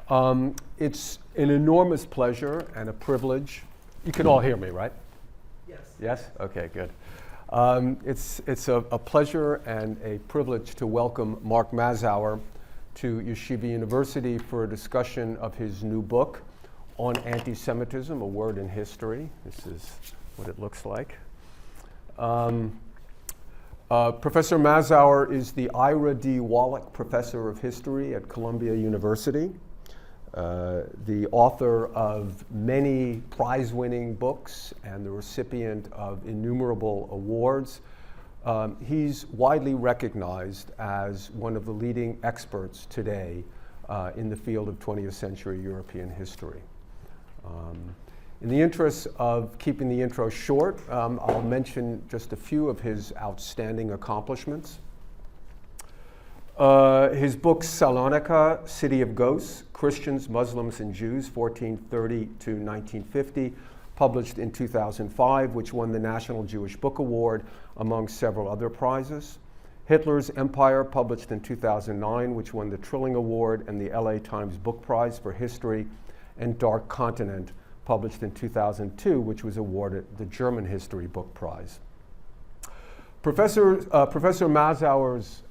It's an enormous pleasure and a privilege. You can all hear me, right? Yes. Yes? Okay, good. It's a pleasure and a privilege to welcome Mark Mazower to Yeshiva University for a discussion of his new book on anti-Semitism, A Word in History. This is what it looks like. Professor Mazower is the Ira D. Wallach Professor of History at Columbia University, the author of many prize-winning books and the recipient of innumerable awards. He's widely recognized as one of the leading experts today in the field of 20th century European history. In the interest of keeping the intro short, I'll mention just a few of his outstanding accomplishments. His book Salonika, City of Ghosts, Christians, Muslims, and Jews, 1430 to 1950, published in 2005, which won the National Jewish Book Award, among several other prizes. Hitler's Empire, published in 2009, which won the Trilling Award and the LA Times Book Prize for History, and Dark Continent, published in 2002, which was awarded the German History Book Prize. Professor Mazower's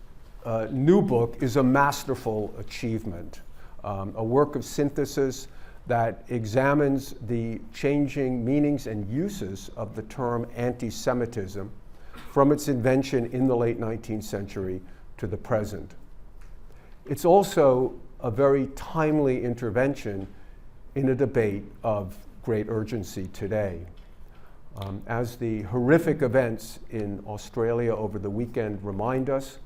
new book is a masterful achievement, a work of synthesis that examines the changing meanings and uses of the term anti-Semitism from its invention in the late 19th century to the present. It's also a very timely intervention in a debate of great urgency today. As the horrific events in Australia over the weekend remind us,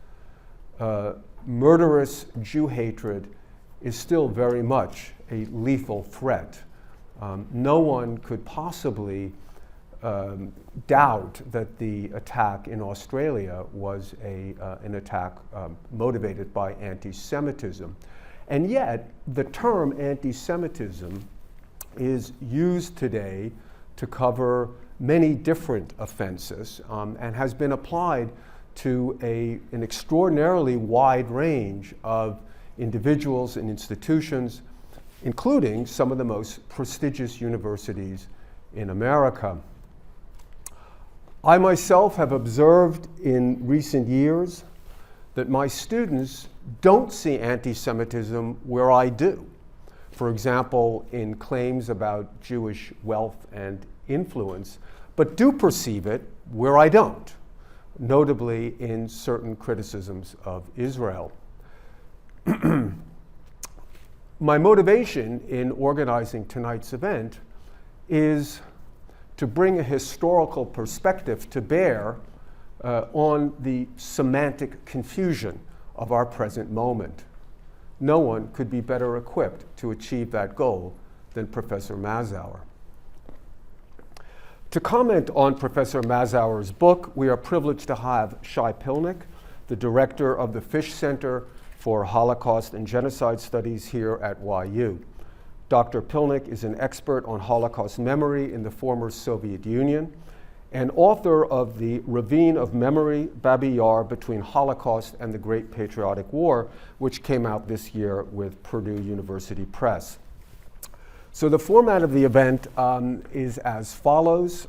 murderous Jew hatred is still very much a lethal threat. No one could possibly doubt that the attack in Australia was an attack motivated by anti-Semitism. And yet, the term anti-Semitism is used today to cover many different offenses and has been applied to an extraordinarily wide range of individuals and institutions, including some of the most prestigious universities in America. I myself have observed in recent years that my students don't see anti-Semitism where I do. For example, in claims about Jewish wealth and influence, but do perceive it where I don't, notably in certain criticisms of Israel. My motivation in organizing tonight's event is to bring a historical perspective to bear on the semantic confusion of our present moment. No one could be better equipped to achieve that goal than Professor Mazower. To comment on Professor Mazower's book, we are privileged to have Shay, the director of the Fish Center for Holocaust and Genocide Studies here at YU. Dr. Pilnik is an expert on Holocaust memory in the former Soviet Union and author of the Ravine of Memory, Babi Yar, Between Holocaust and the Great Patriotic War, which came out this year with Purdue University Press. So the format of the event is as follows.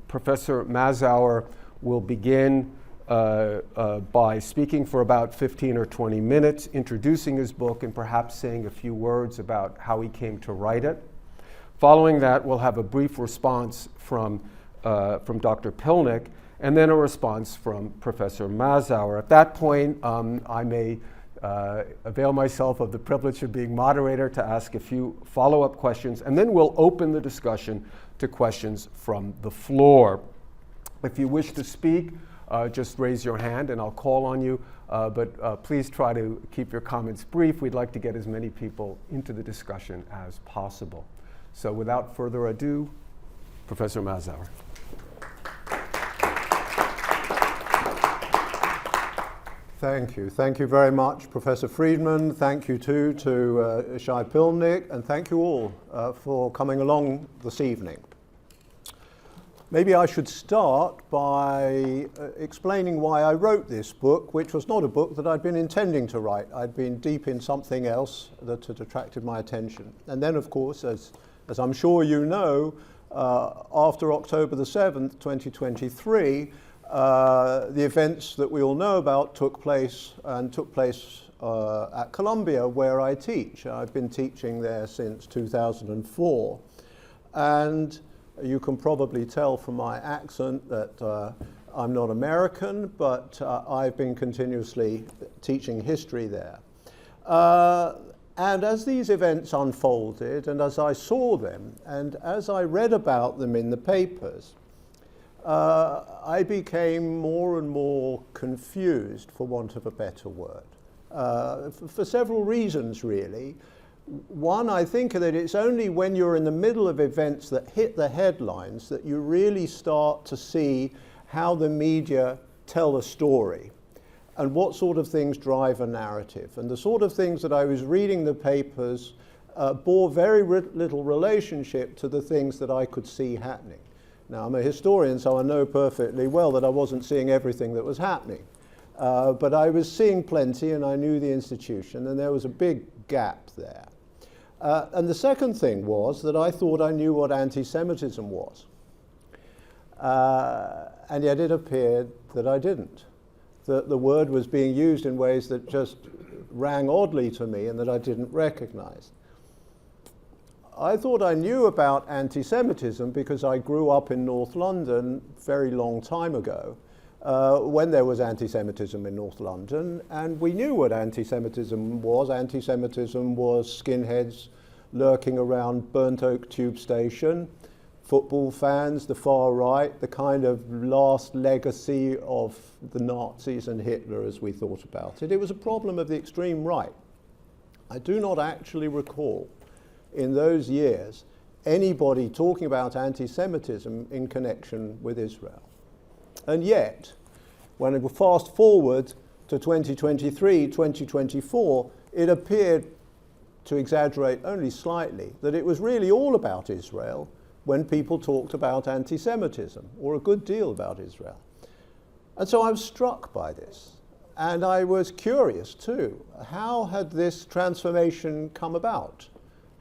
Professor Mazower will begin by speaking for about 15 or 20 minutes, introducing his book and perhaps saying a few words about how he came to write it. Following that, we'll have a brief response from Dr. Pilnik, and then a response from Professor Mazower. At that point, I may avail myself of the privilege of being moderator to ask a few follow-up questions, and then we'll open the discussion to questions from the floor. If you wish to speak, just raise your hand and I'll call on you, but please try to keep your comments brief. We'd like to get as many people into the discussion as possible. So without further ado, Professor Mazower. Thank you. Thank you very much, Professor Freedman. Thank you too to Shay Pilnik, and thank you all for coming along this evening. Maybe I should start by explaining why I wrote this book, which was not a book that I'd been intending to write. I'd been deep in something else that had attracted my attention. And then, of course, as I'm sure you know, after October the 7th, 2023, the events that we all know about took place at Columbia, where I teach. I've been teaching there since 2004. And you can probably tell from my accent that I'm not American, but I've been continuously teaching history there. And as these events unfolded, and as I saw them, and as I read about them in the papers, I became more and more confused, for want of a better word, for several reasons, really. One, I think that it's only when you're in the middle of events that hit the headlines that you really start to see how the media tell a story and what sort of things drive a narrative. And the sort of things that I was reading the papers bore very little relationship to the things that I could see happening. Now, I'm a historian, so I know perfectly well that I wasn't seeing everything that was happening. But I was seeing plenty, and I knew the institution, and there was a big gap there. And the second thing was that I thought I knew what anti-Semitism was. And yet it appeared that I didn't. That the word was being used in ways that just rang oddly to me and that I didn't recognize. I thought I knew about anti-Semitism because I grew up in North London a very long time ago, when there was anti-Semitism in North London, and we knew what anti-Semitism was. Anti-Semitism was skinheads lurking around Burnt Oak Tube Station, football fans, the far right, the kind of last legacy of the Nazis and Hitler as we thought about it. It was a problem of the extreme right. I do not actually recall in those years anybody talking about anti-Semitism in connection with Israel. And yet, when we fast forward to 2023, 2024, it appeared, to exaggerate only slightly, that it was really all about Israel when people talked about anti-Semitism, or a good deal about Israel. And so I was struck by this. And I was curious too. How had this transformation come about?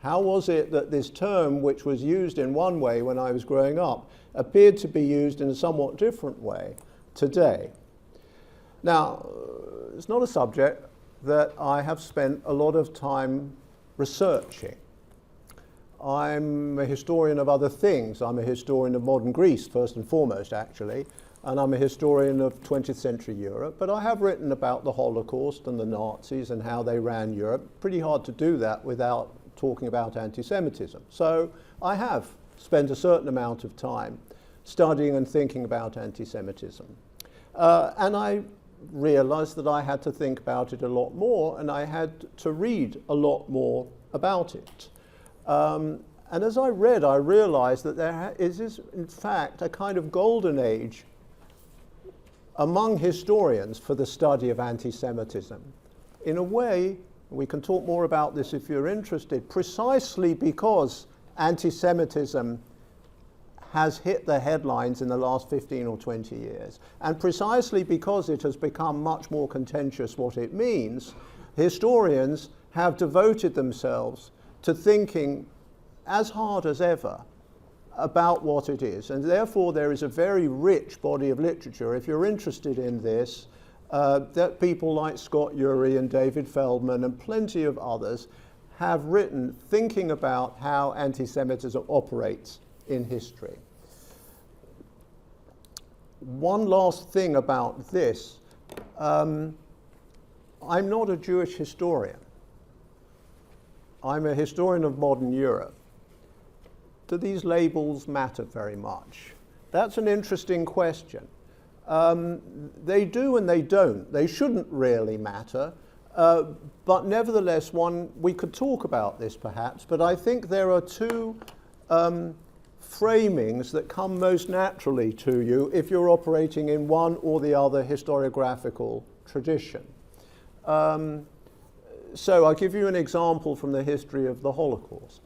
How was it that this term, which was used in one way when I was growing up, appeared to be used in a somewhat different way today? Now, it's not a subject that I have spent a lot of time researching. I'm a historian of other things. I'm a historian of modern Greece, first and foremost, actually, and I'm a historian of 20th century Europe, but I have written about the Holocaust and the Nazis and how they ran Europe. Pretty hard to do that without talking about anti-Semitism. So I have spent a certain amount of time studying and thinking about anti-Semitism. And I realized that I had to think about it a lot more, and I had to read a lot more about it. And as I read, I realized that there is, in fact, a kind of golden age among historians for the study of anti-Semitism. In a way, we can talk more about this if you're interested, precisely because anti-Semitism has hit the headlines in the last 15 or 20 years. And precisely because it has become much more contentious what it means, historians have devoted themselves to thinking as hard as ever about what it is. And therefore there is a very rich body of literature, if you're interested in this, that people like Scott Urey and David Feldman and plenty of others have written thinking about how anti-Semitism operates in history. One last thing about this. I'm not a Jewish historian. I'm a historian of modern Europe. Do these labels matter very much? That's an interesting question. They do and they don't. They shouldn't really matter. But nevertheless, we could talk about this perhaps, but I think there are two framings that come most naturally to you if you're operating in one or the other historiographical tradition. So I'll give you an example from the history of the Holocaust.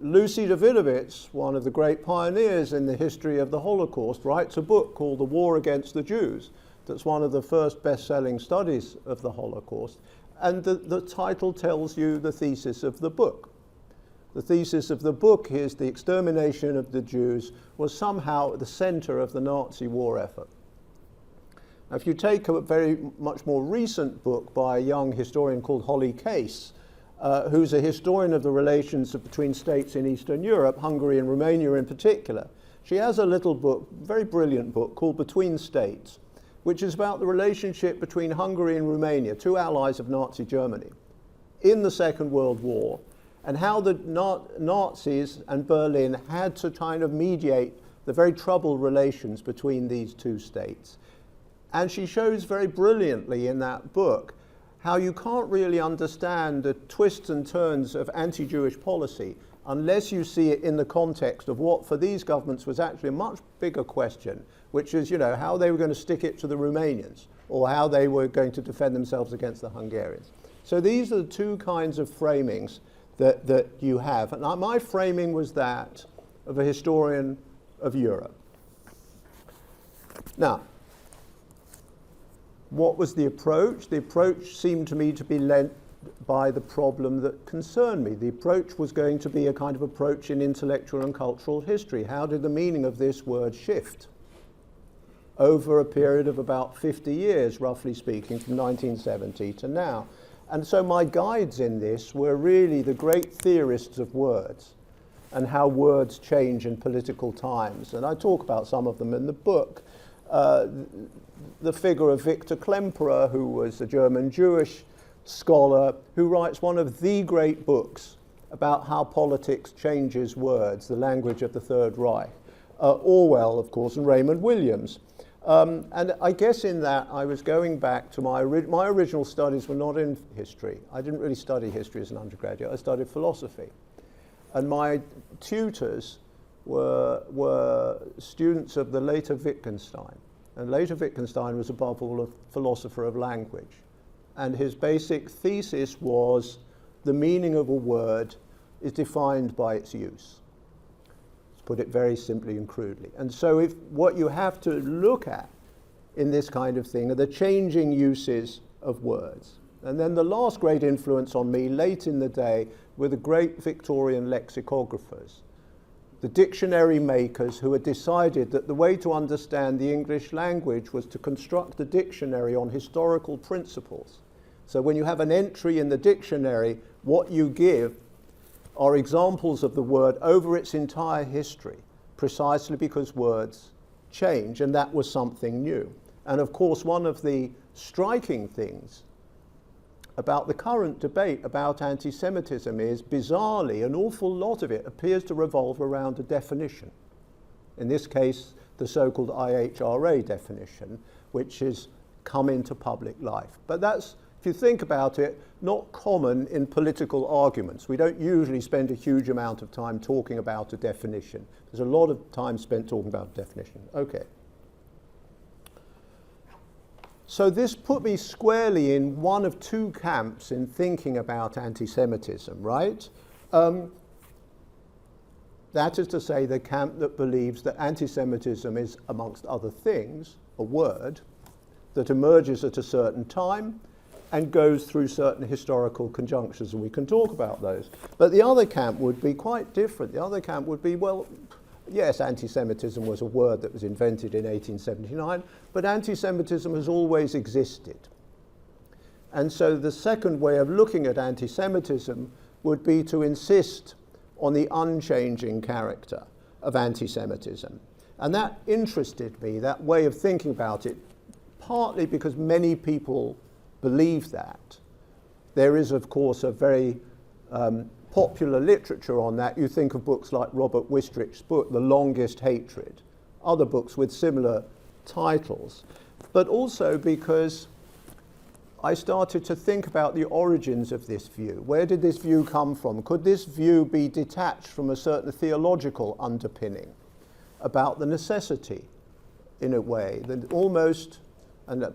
Lucy Davidovitz, one of the great pioneers in the history of the Holocaust, writes a book called The War Against the Jews. That's one of the first best-selling studies of the Holocaust. And the title tells you the thesis of the book. The thesis of the book is the extermination of the Jews was somehow at the center of the Nazi war effort. Now, if you take a very much more recent book by a young historian called Holly Case, who's a historian of the relations between states in Eastern Europe, Hungary and Romania in particular, she has a little book, very brilliant book, called Between States, which is about the relationship between Hungary and Romania, two allies of Nazi Germany, in the Second World War, and how the Nazis and Berlin had to kind of mediate the very troubled relations between these two states. And she shows very brilliantly in that book how you can't really understand the twists and turns of anti-Jewish policy unless you see it in the context of what for these governments was actually a much bigger question, which is, you know, how they were going to stick it to the Romanians or how they were going to defend themselves against the Hungarians. So these are the two kinds of framings that you have. And my framing was that of a historian of Europe. Now, what was the approach? The approach seemed to me to be led by the problem that concerned me. The approach was going to be a kind of approach in intellectual and cultural history. How did the meaning of this word shift over a period of about 50 years, roughly speaking, from 1970 to now? And so my guides in this were really the great theorists of words and how words change in political times. And I talk about some of them in the book. The figure of Victor Klemperer, who was a German Jewish scholar who writes one of the great books about how politics changes words, The Language of the Third Reich. Orwell, of course, and Raymond Williams. And I guess in that I was going back to my original studies were not in history. I didn't really study history as an undergraduate. I studied philosophy. And my tutors were students of the later Wittgenstein. And later Wittgenstein was above all a philosopher of language. And his basic thesis was the meaning of a word is defined by its use. To put it very simply and crudely. And so if what you have to look at in this kind of thing are the changing uses of words. And then the last great influence on me late in the day were the great Victorian lexicographers, the dictionary makers who had decided that the way to understand the English language was to construct a dictionary on historical principles. So when you have an entry in the dictionary, what you give are examples of the word over its entire history, precisely because words change, and that was something new. And of course, one of the striking things about the current debate about anti-Semitism is, bizarrely, an awful lot of it appears to revolve around a definition. In this case, the so-called IHRA definition, which has come into public life. But that's, if you think about it, not common in political arguments. We don't usually spend a huge amount of time talking about a definition. There's a lot of time spent talking about definition. Okay. So this put me squarely in one of two camps in thinking about anti-Semitism, right? That is to say, the camp that believes that anti-Semitism is, amongst other things, a word that emerges at a certain time and goes through certain historical conjunctures, and we can talk about those. But the other camp would be quite different. The other camp would be, well, yes, anti-Semitism was a word that was invented in 1879, but anti-Semitism has always existed. And so the second way of looking at anti-Semitism would be to insist on the unchanging character of anti-Semitism. And that interested me, that way of thinking about it, partly because many people believe that. There is, of course, a very popular literature on that. You think of books like Robert Wistrich's book, The Longest Hatred, other books with similar titles, but also because I started to think about the origins of this view. Where did this view come from? Could this view be detached from a certain theological underpinning about the necessity, in a way, that almost, and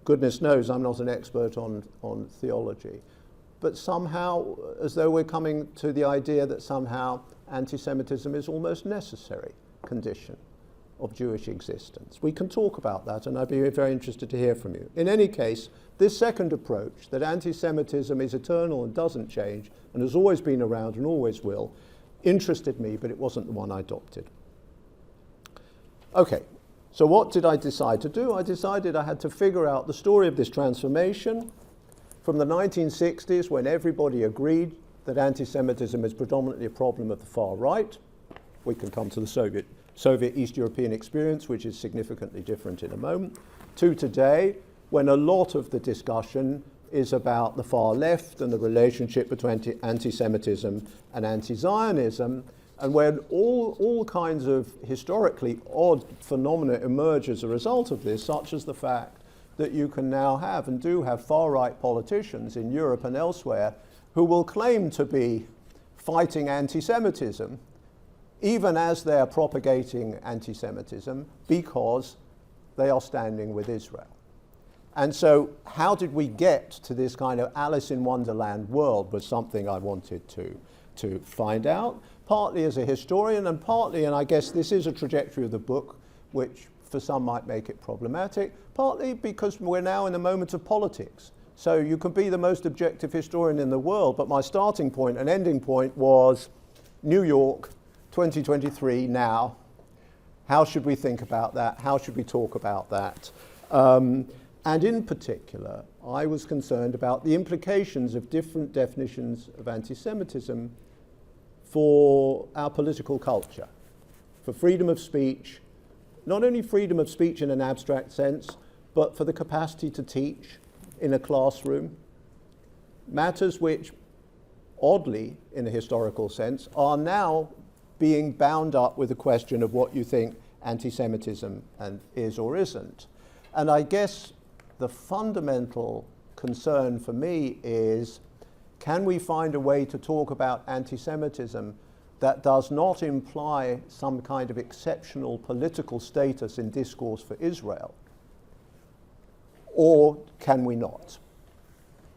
goodness knows I'm not an expert on theology, but somehow, as though we're coming to the idea that somehow anti-Semitism is almost necessary condition of Jewish existence. We can talk about that, and I'd be very interested to hear from you. In any case, this second approach, that anti-Semitism is eternal and doesn't change, and has always been around and always will, interested me, but it wasn't the one I adopted. Okay, so what did I decide to do? I decided I had to figure out the story of this transformation from the 1960s, when everybody agreed that anti-Semitism is predominantly a problem of the far right. We can come to the Soviet East European experience, which is significantly different in a moment, to today, when a lot of the discussion is about the far left and the relationship between anti-Semitism and anti-Zionism, and when all kinds of historically odd phenomena emerge as a result of this, such as the fact that you can now have and do have far-right politicians in Europe and elsewhere who will claim to be fighting anti-Semitism, even as they are propagating anti-Semitism, because they are standing with Israel. And so how did we get to this kind of Alice in Wonderland world was something I wanted to find out, partly as a historian and partly, and I guess this is a trajectory of the book, which for some might make it problematic, partly because we're now in a moment of politics. So you can be the most objective historian in the world, but my starting point and ending point was New York, 2023 now. How should we think about that? How should we talk about that? And in particular, I was concerned about the implications of different definitions of anti-Semitism for our political culture, for freedom of speech, not only freedom of speech in an abstract sense, but for the capacity to teach in a classroom, matters which, oddly, in a historical sense, are now being bound up with the question of what you think anti-Semitism is or isn't. And I guess the fundamental concern for me is, can we find a way to talk about anti-Semitism that does not imply some kind of exceptional political status in discourse for Israel? Or can we not?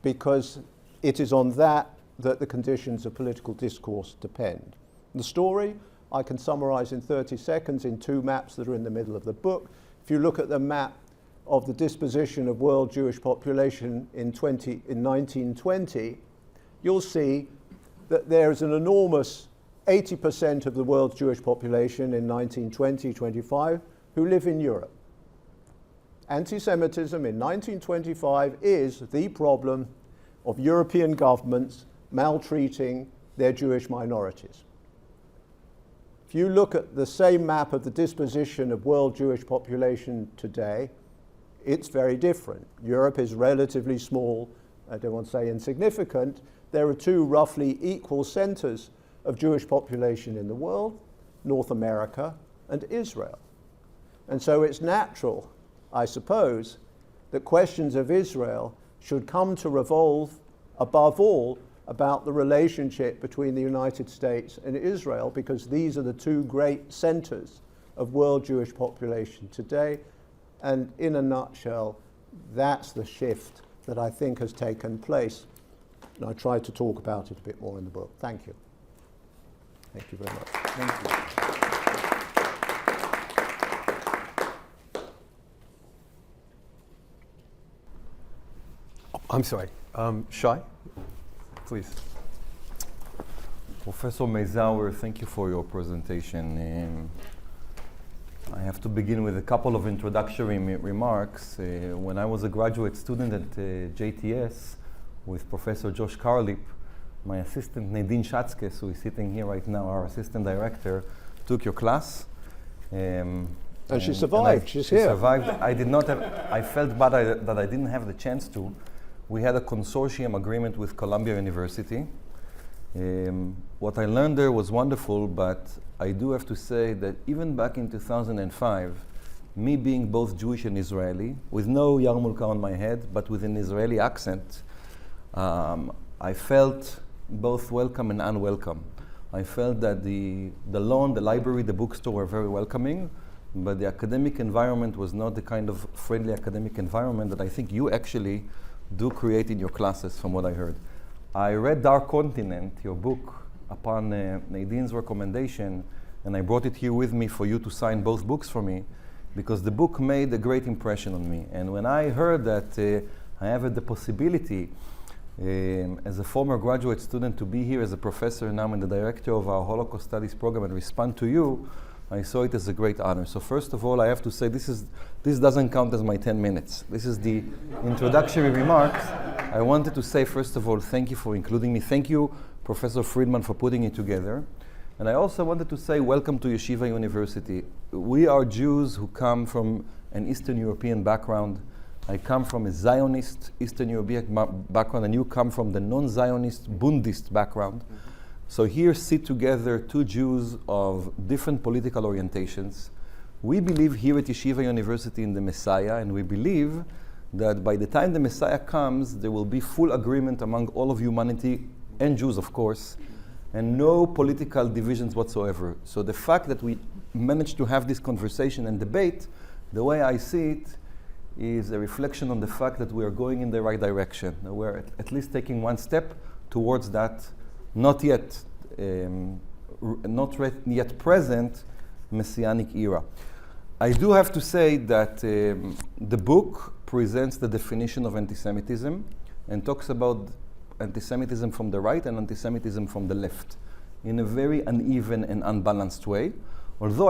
Because it is on that the conditions of political discourse depend. The story I can summarize in 30 seconds in two maps that are in the middle of the book. If you look at the map of the disposition of world Jewish population in 1920, you'll see that there is an enormous 80% of the world's Jewish population in 1920-25 who live in Europe. Anti-Semitism in 1925 is the problem of European governments maltreating their Jewish minorities. If you look at the same map of the disposition of world Jewish population today, it's very different. Europe is relatively small, I don't want to say insignificant. There are two roughly equal centers of Jewish population in the world, North America and Israel. And so it's natural, I suppose, that questions of Israel should come to revolve, above all, about the relationship between the United States and Israel, because these are the two great centers of world Jewish population today. And in a nutshell, that's the shift that I think has taken place. And I tried to talk about it a bit more in the book. Thank you. Thank you very much. Thank you. I'm sorry. Shay, please. Professor Mazower, thank you for your presentation. I have to begin with a couple of introductory remarks. When I was a graduate student at JTS with Professor Josh Carlip, my assistant Nadine Schatzkes, who is sitting here right now, our assistant director, took your class. And she survived. She's here. She survived. I did not have. I felt bad that I didn't have the chance to. We had a consortium agreement with Columbia University. What I learned there was wonderful, but I do have to say that even back in 2005, me being both Jewish and Israeli, with no yarmulke on my head, but with an Israeli accent, I felt both welcome and unwelcome. I felt that the lawn, the library, the bookstore were very welcoming, but the academic environment was not the kind of friendly academic environment that I think you actually do create in your classes, from what I heard. I read Dark Continent, your book, upon Nadine's recommendation, and I brought it here with me for you to sign both books for me, because the book made a great impression on me. And when I heard that I have the possibility, as a former graduate student, to be here as a professor now and the director of our Holocaust Studies program and respond to you, I saw it as a great honor. So first of all, I have to say this doesn't count as my 10 minutes. This is the introductory remarks. I wanted to say, first of all, thank you for including me. Thank you, Professor Freedman, for putting it together. And I also wanted to say welcome to Yeshiva University. We are Jews who come from an Eastern European background. I come from a Zionist Eastern European background, and you come from the non-Zionist Bundist background. Mm-hmm. So here sit together two Jews of different political orientations. We believe here at Yeshiva University in the Messiah, and we believe that by the time the Messiah comes, there will be full agreement among all of humanity, and Jews of course, and no political divisions whatsoever. So the fact that we managed to have this conversation and debate, the way I see it, is a reflection on the fact that we are going in the right direction. We're at least taking one step towards that not yet present Messianic era. I do have to say that the book presents the definition of anti-Semitism and talks about anti-Semitism from the right and anti-Semitism from the left in a very uneven and unbalanced way. Although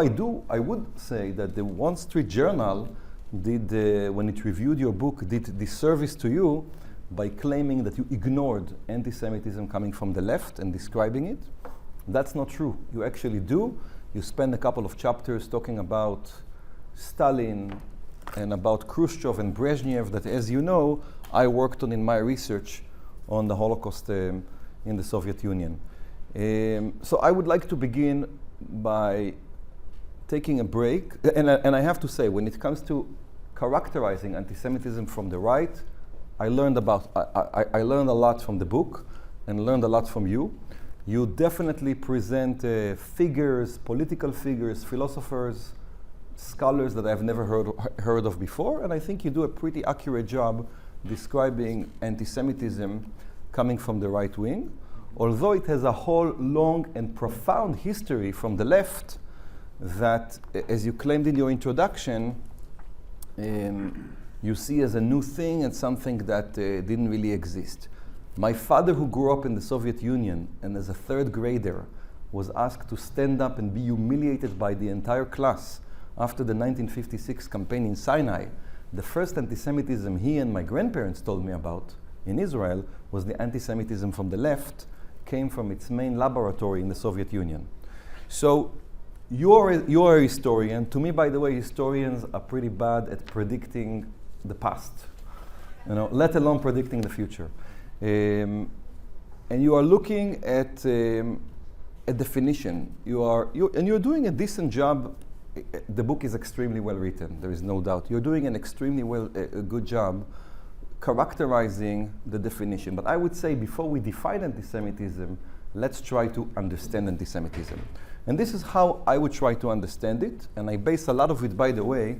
I would say that the Wall Street Journal did, when it reviewed your book, did disservice to you by claiming that you ignored anti-Semitism coming from the left and describing it. That's not true. You actually do. You spend a couple of chapters talking about Stalin and about Khrushchev and Brezhnev that, as you know, I worked on in my research on the Holocaust in the Soviet Union. So I would like to begin by taking a break. And I have to say, when it comes to characterizing anti-Semitism from the right, I learned a lot from the book and learned a lot from you. You definitely present figures, political figures, philosophers, scholars that I've never heard of before, and I think you do a pretty accurate job describing anti-Semitism coming from the right wing, although it has a whole long and profound history from the left that, as you claimed in your introduction, you see as a new thing and something that didn't really exist. My father, who grew up in the Soviet Union and as a third grader was asked to stand up and be humiliated by the entire class after the 1956 campaign in Sinai, the first anti-Semitism he and my grandparents told me about in Israel was the anti-Semitism from the left, came from its main laboratory in the Soviet Union. So you're a historian. To me, by the way, historians are pretty bad at predicting the past, let alone predicting the future. And you are looking at a definition. You're doing a decent job. The book is extremely well written. There is no doubt. You're doing an extremely good job characterizing the definition. But I would say before we define anti-Semitism, let's try to understand anti-Semitism. And this is how I would try to understand it. And I base a lot of it, by the way,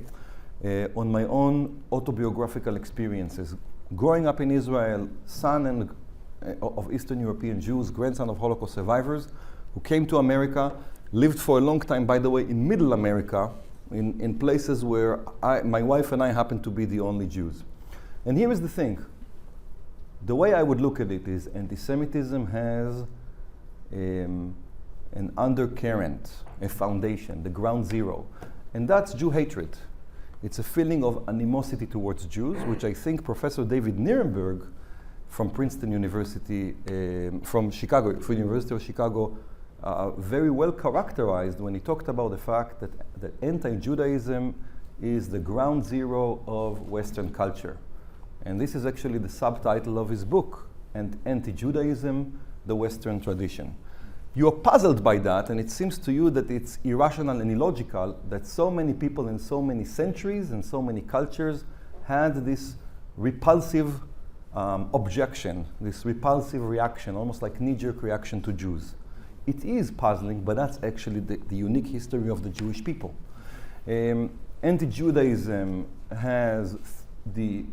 on my own autobiographical experiences. Growing up in Israel, son of Eastern European Jews, grandson of Holocaust survivors, who came to America, lived for a long time, by the way, in Middle America, in places where my wife and I happened to be the only Jews. And here is the thing. The way I would look at it is anti-Semitism has an undercurrent, a foundation, the ground zero. And that's Jew hatred. It's a feeling of animosity towards Jews, which I think Professor David Nirenberg from Princeton University, from University of Chicago, very well characterized when he talked about the fact that anti-Judaism is the ground zero of Western culture. And this is actually the subtitle of his book, and Anti-Judaism, the Western Tradition. You are puzzled by that, and it seems to you that it's irrational and illogical that so many people in so many centuries and so many cultures had this repulsive objection, this repulsive reaction, almost like knee-jerk reaction to Jews. It is puzzling, but that's actually the unique history of the Jewish people. Anti-Judaism has the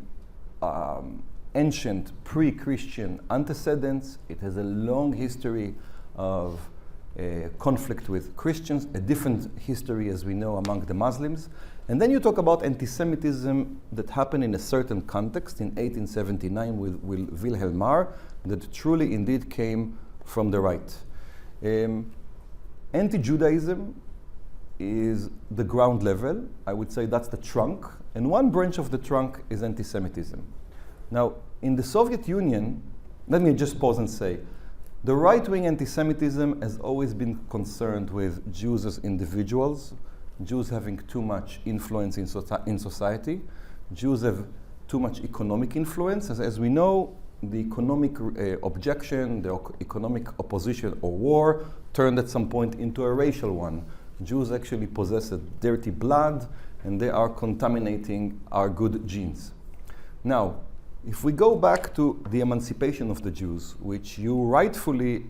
ancient pre-Christian antecedents. It has a long history of conflict with Christians, a different history, as we know, among the Muslims. And then you talk about anti-Semitism that happened in a certain context in 1879 with Wilhelm Marr, that truly indeed came from the right. Anti-Judaism is the ground level. I would say that's the trunk. And one branch of the trunk is anti-Semitism. Now, in the Soviet Union, let me just pause and say, the right-wing anti-Semitism has always been concerned with Jews as individuals, Jews having too much influence in society, Jews have too much economic influence. As we know, the economic objection, the economic opposition or war turned at some point into a racial one. Jews actually possess a dirty blood and they are contaminating our good genes. Now, if we go back to the emancipation of the Jews, which you rightfully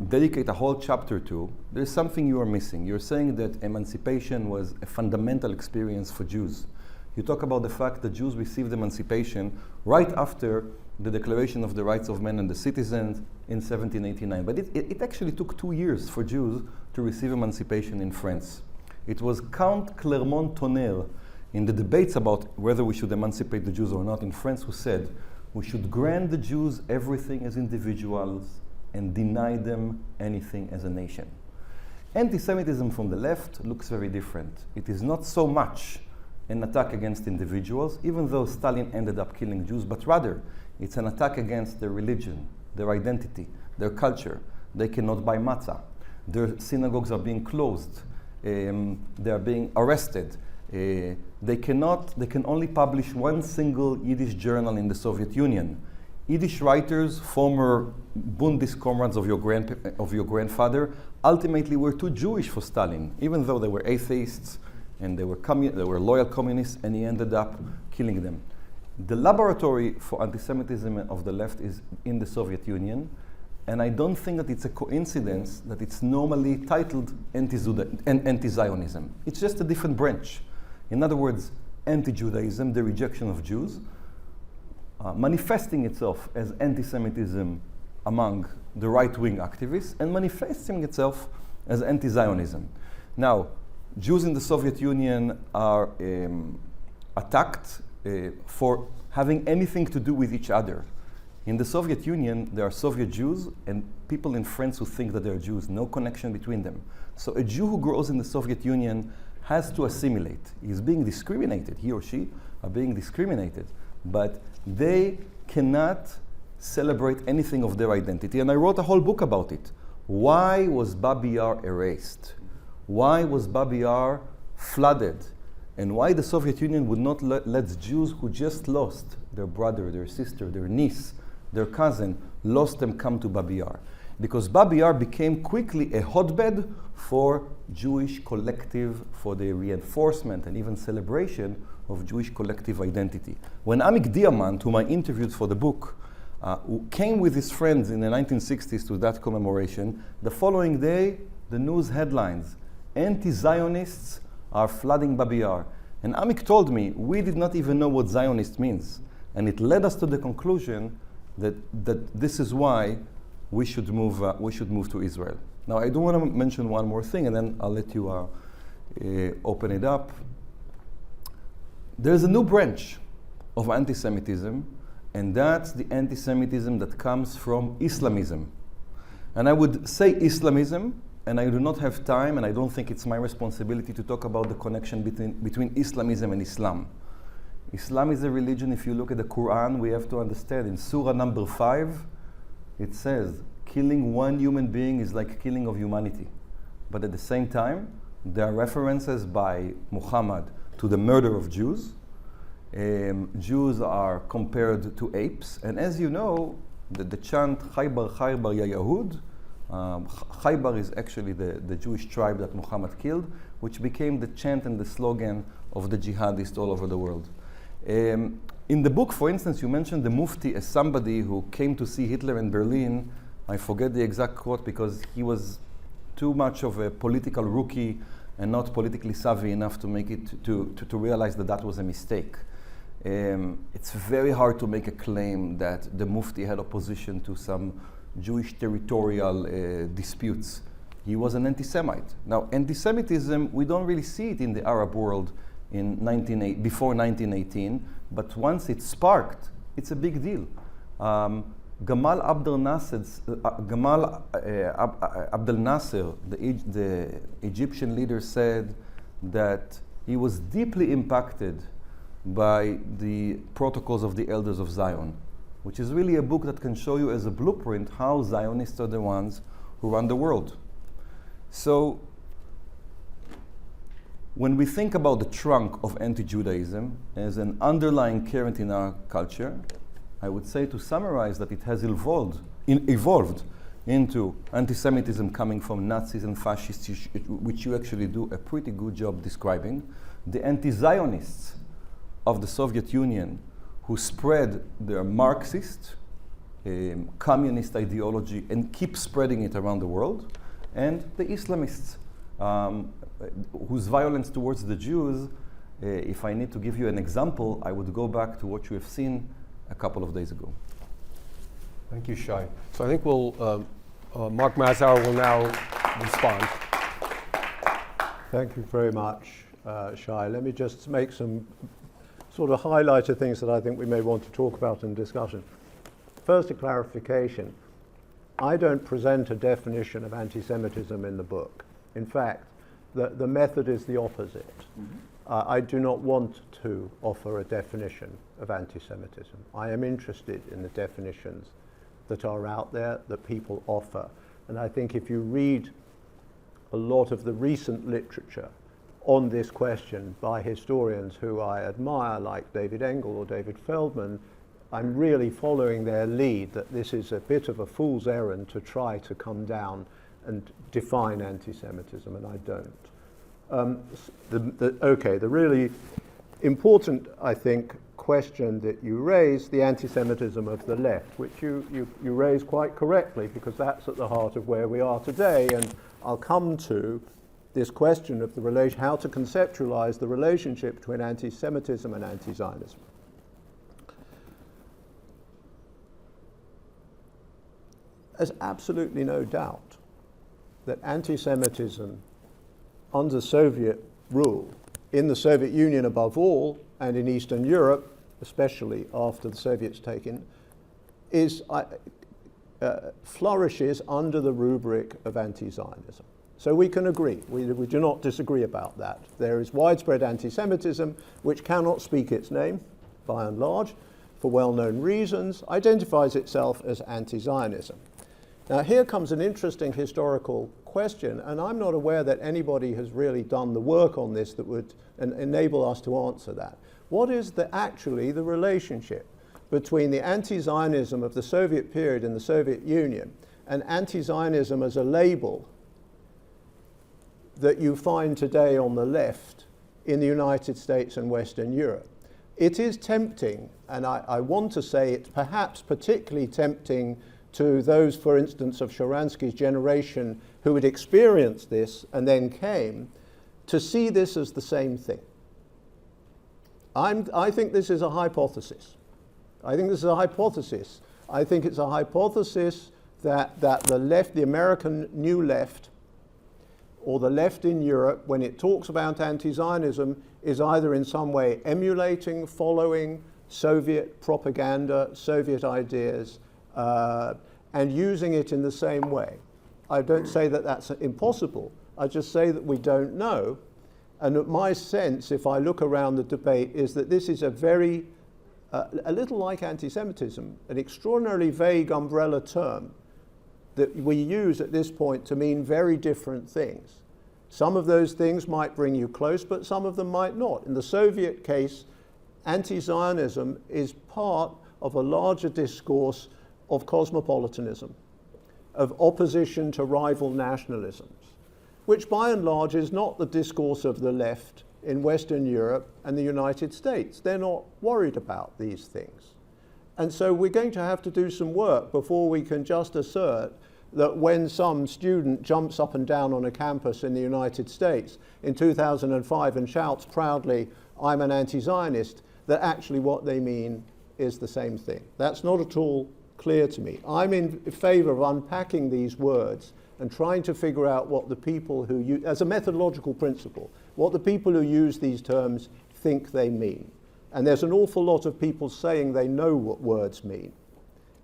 dedicate a whole chapter to, there's something you are missing. You're saying that emancipation was a fundamental experience for Jews. You talk about the fact that Jews received emancipation right after the Declaration of the Rights of Man and the Citizens in 1789. But it actually took 2 years for Jews to receive emancipation in France. It was Count Clermont-Tonnerre in the debates about whether we should emancipate the Jews or not in France who said, we should grant the Jews everything as individuals and deny them anything as a nation. Anti-Semitism from the left looks very different. It is not so much an attack against individuals, even though Stalin ended up killing Jews, but rather it's an attack against their religion, their identity, their culture. They cannot buy matzah. Their synagogues are being closed. They are being arrested. They can only publish one single Yiddish journal in the Soviet Union. Yiddish writers, former Bundeskomrades of your grandfather, ultimately were too Jewish for Stalin, even though they were atheists and they were loyal communists, and he ended up killing them. The laboratory for anti-Semitism of the left is in the Soviet Union, and I don't think that it's a coincidence that it's normally titled anti-Zionism. It's just a different branch. In other words, anti-Judaism, the rejection of Jews, manifesting itself as anti-Semitism among the right-wing activists, and manifesting itself as anti-Zionism. Now, Jews in the Soviet Union are attacked for having anything to do with each other. In the Soviet Union, there are Soviet Jews and people in France who think that they are Jews, no connection between them. So a Jew who grows in the Soviet Union has to assimilate. He's being discriminated, he or she are being discriminated, but they cannot celebrate anything of their identity. And I wrote a whole book about it. Why was Babi Yar erased? Why was Babi Yar flooded? And why the Soviet Union would not let Jews who just lost their brother, their sister, their niece, their cousin, lost them come to Babi Yar? Because Babi Yar became quickly a hotbed for Jewish collective, for the reinforcement and even celebration of Jewish collective identity. When Amik Diamant, whom I interviewed for the book, who came with his friends in the 1960s to that commemoration, the following day, the news headlines, anti-Zionists are flooding Babi Yar. And Amik told me, we did not even know what Zionist means. And it led us to the conclusion that this is why we should move to Israel. Now, I do want to mention one more thing, and then I'll let you open it up. There's a new branch of anti-Semitism, and that's the anti-Semitism that comes from Islamism. And I would say Islamism, and I do not have time, and I don't think it's my responsibility to talk about the connection between Islamism and Islam. Islam is a religion, if you look at the Quran, we have to understand, in Surah number 5, it says, killing one human being is like killing of humanity. But at the same time, there are references by Muhammad to the murder of Jews. Jews are compared to apes. And as you know, the chant, Khaybar, Khaybar, Ya Yahud, Khaybar is actually the Jewish tribe that Muhammad killed, which became the chant and the slogan of the jihadists all over the world. In the book, for instance, you mentioned the Mufti as somebody who came to see Hitler in Berlin. I forget the exact quote because he was too much of a political rookie and not politically savvy enough to make it to realize that that was a mistake. It's very hard to make a claim that the Mufti had opposition to some Jewish territorial disputes. He was an anti-Semite. Now, anti-Semitism, we don't really see it in the Arab world before 1918, but once it sparked, it's a big deal. Gamal Abdel Nasser, the Egyptian leader, said that he was deeply impacted by the Protocols of the Elders of Zion, which is really a book that can show you as a blueprint how Zionists are the ones who run the world. So, when we think about the trunk of anti-Judaism as an underlying current in our culture, I would say, to summarize, that it has evolved into anti-Semitism coming from Nazis and fascists, which you actually do a pretty good job describing. The anti-Zionists of the Soviet Union, who spread their Marxist, communist ideology and keep spreading it around the world, and the Islamists, whose violence towards the Jews, if I need to give you an example, I would go back to what you have seen a couple of days ago. Thank you, Shay. So I think Mark Mazower will now respond. Thank you very much, Shay. Let me just make some sort of highlighter things that I think we may want to talk about in discussion. First, a clarification. I don't present a definition of anti-Semitism in the book. In fact, the method is the opposite. Mm-hmm. I do not want to offer a definition of anti-Semitism. I am interested in the definitions that are out there, that people offer. And I think if you read a lot of the recent literature on this question by historians who I admire, like David Engel or David Feldman, I'm really following their lead that this is a bit of a fool's errand to try to come down and define anti-Semitism, and I don't. The really important, I think, question that you raised, the anti-Semitism of the left, which you raised quite correctly, because that's at the heart of where we are today, and I'll come to this question of the relation, how to conceptualize the relationship between anti-Semitism and anti-Zionism. There's absolutely no doubt that anti-Semitism under Soviet rule, in the Soviet Union above all, and in Eastern Europe, especially after the Soviets take in, flourishes under the rubric of anti-Zionism. So we can agree, we do not disagree about that. There is widespread anti-Semitism, which cannot speak its name, by and large, for well-known reasons, identifies itself as anti-Zionism. Now here comes an interesting historical question, and I'm not aware that anybody has really done the work on this that would enable us to answer that. What is actually the relationship between the anti-Zionism of the Soviet period in the Soviet Union and anti-Zionism as a label that you find today on the left in the United States and Western Europe? It is tempting, and I want to say it's perhaps particularly tempting to those, for instance, of Sharansky's generation who had experienced this and then came, to see this as the same thing. I think this is a hypothesis. I think it's a hypothesis that the left, the American New Left, or the left in Europe, when it talks about anti-Zionism, is either in some way emulating, following Soviet propaganda, Soviet ideas, and using it in the same way. I don't say that that's impossible. I just say that we don't know. And my sense, if I look around the debate, is that this is a little like anti-Semitism, an extraordinarily vague umbrella term that we use at this point to mean very different things. Some of those things might bring you close, but some of them might not. In the Soviet case, anti-Zionism is part of a larger discourse of cosmopolitanism, of opposition to rival nationalisms, which by and large is not the discourse of the left in Western Europe and the United States. They're not worried about these things. And so we're going to have to do some work before we can just assert that when some student jumps up and down on a campus in the United States in 2005 and shouts proudly, "I'm an anti-Zionist," that actually what they mean is the same thing. That's not at all clear to me. I'm in favor of unpacking these words and trying to figure out what the people who use, as a methodological principle, what the people who use these terms think they mean. And there's an awful lot of people saying they know what words mean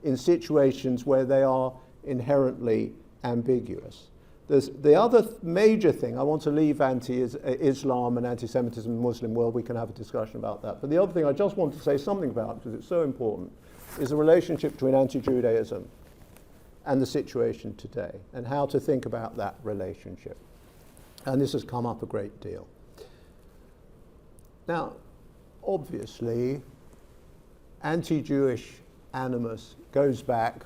in situations where they are inherently ambiguous. There's the other major thing, I want to leave anti-Islam and anti-Semitism in the Muslim world, we can have a discussion about that. But the other thing I just want to say something about, because it's so important, is the relationship between anti-Judaism and the situation today, and how to think about that relationship. And this has come up a great deal. Now, obviously, anti-Jewish animus goes back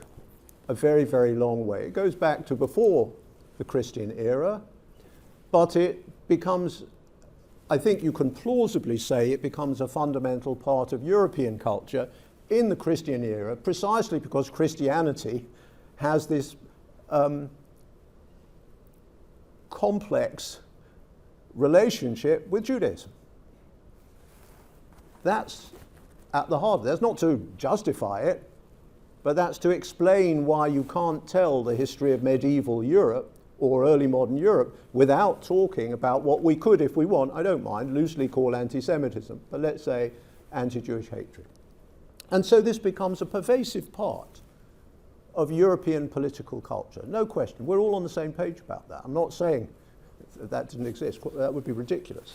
a very, very long way. It goes back to before the Christian era, but it becomes, I think you can plausibly say, it becomes a fundamental part of European culture in the Christian era, precisely because Christianity has this complex relationship with Judaism. That's at the heart of it. That's not to justify it, but that's to explain why you can't tell the history of medieval Europe or early modern Europe without talking about what we could, if we want, I don't mind, loosely call anti-Semitism, but let's say anti-Jewish hatred. And so this becomes a pervasive part of European political culture. No question. We're all on the same page about that. I'm not saying that didn't exist. That would be ridiculous.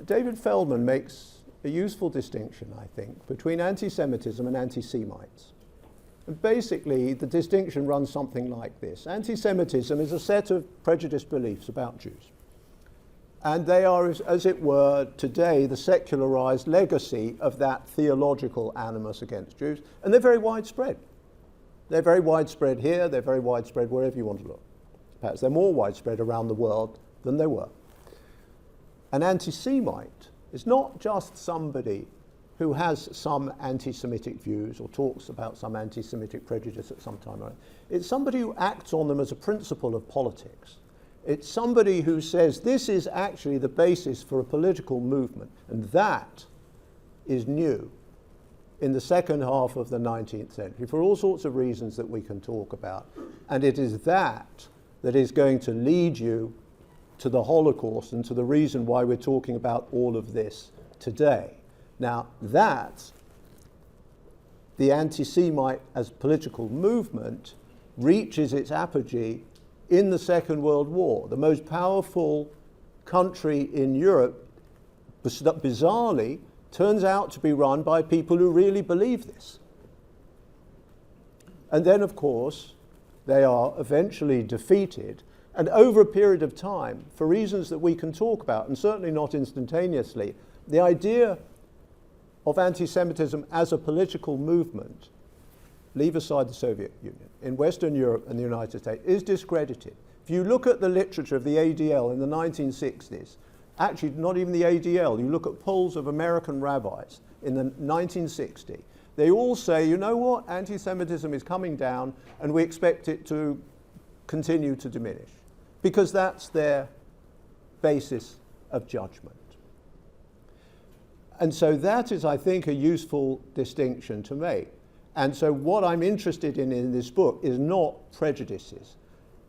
David Feldman makes a useful distinction, I think, between anti-Semitism and anti-Semites. And basically, the distinction runs something like this. Anti-Semitism is a set of prejudiced beliefs about Jews. And they are, as it were, today, the secularized legacy of that theological animus against Jews. And they're very widespread. They're very widespread here, they're very widespread wherever you want to look. Perhaps they're more widespread around the world than they were. An anti-Semite is not just somebody who has some anti-Semitic views or talks about some anti-Semitic prejudice at some time or other. It's somebody who acts on them as a principle of politics. It's somebody who says this is actually the basis for a political movement, and that is new in the second half of the 19th century for all sorts of reasons that we can talk about. And it is that that is going to lead you to the Holocaust and to the reason why we're talking about all of this today. Now, that, the anti-Semite as political movement, reaches its apogee in the Second World War. The most powerful country in Europe, bizarrely, turns out to be run by people who really believe this. And then, of course, they are eventually defeated. And over a period of time, for reasons that we can talk about, and certainly not instantaneously, the idea of anti-Semitism as a political movement, leave aside the Soviet Union, in Western Europe and the United States, is discredited. If you look at the literature of the ADL in the 1960s, actually not even the ADL, you look at polls of American rabbis in the 1960s, they all say, you know what, anti-Semitism is coming down and we expect it to continue to diminish, because that's their basis of judgment. And so that is, I think, a useful distinction to make. And so what I'm interested in this book is not prejudices.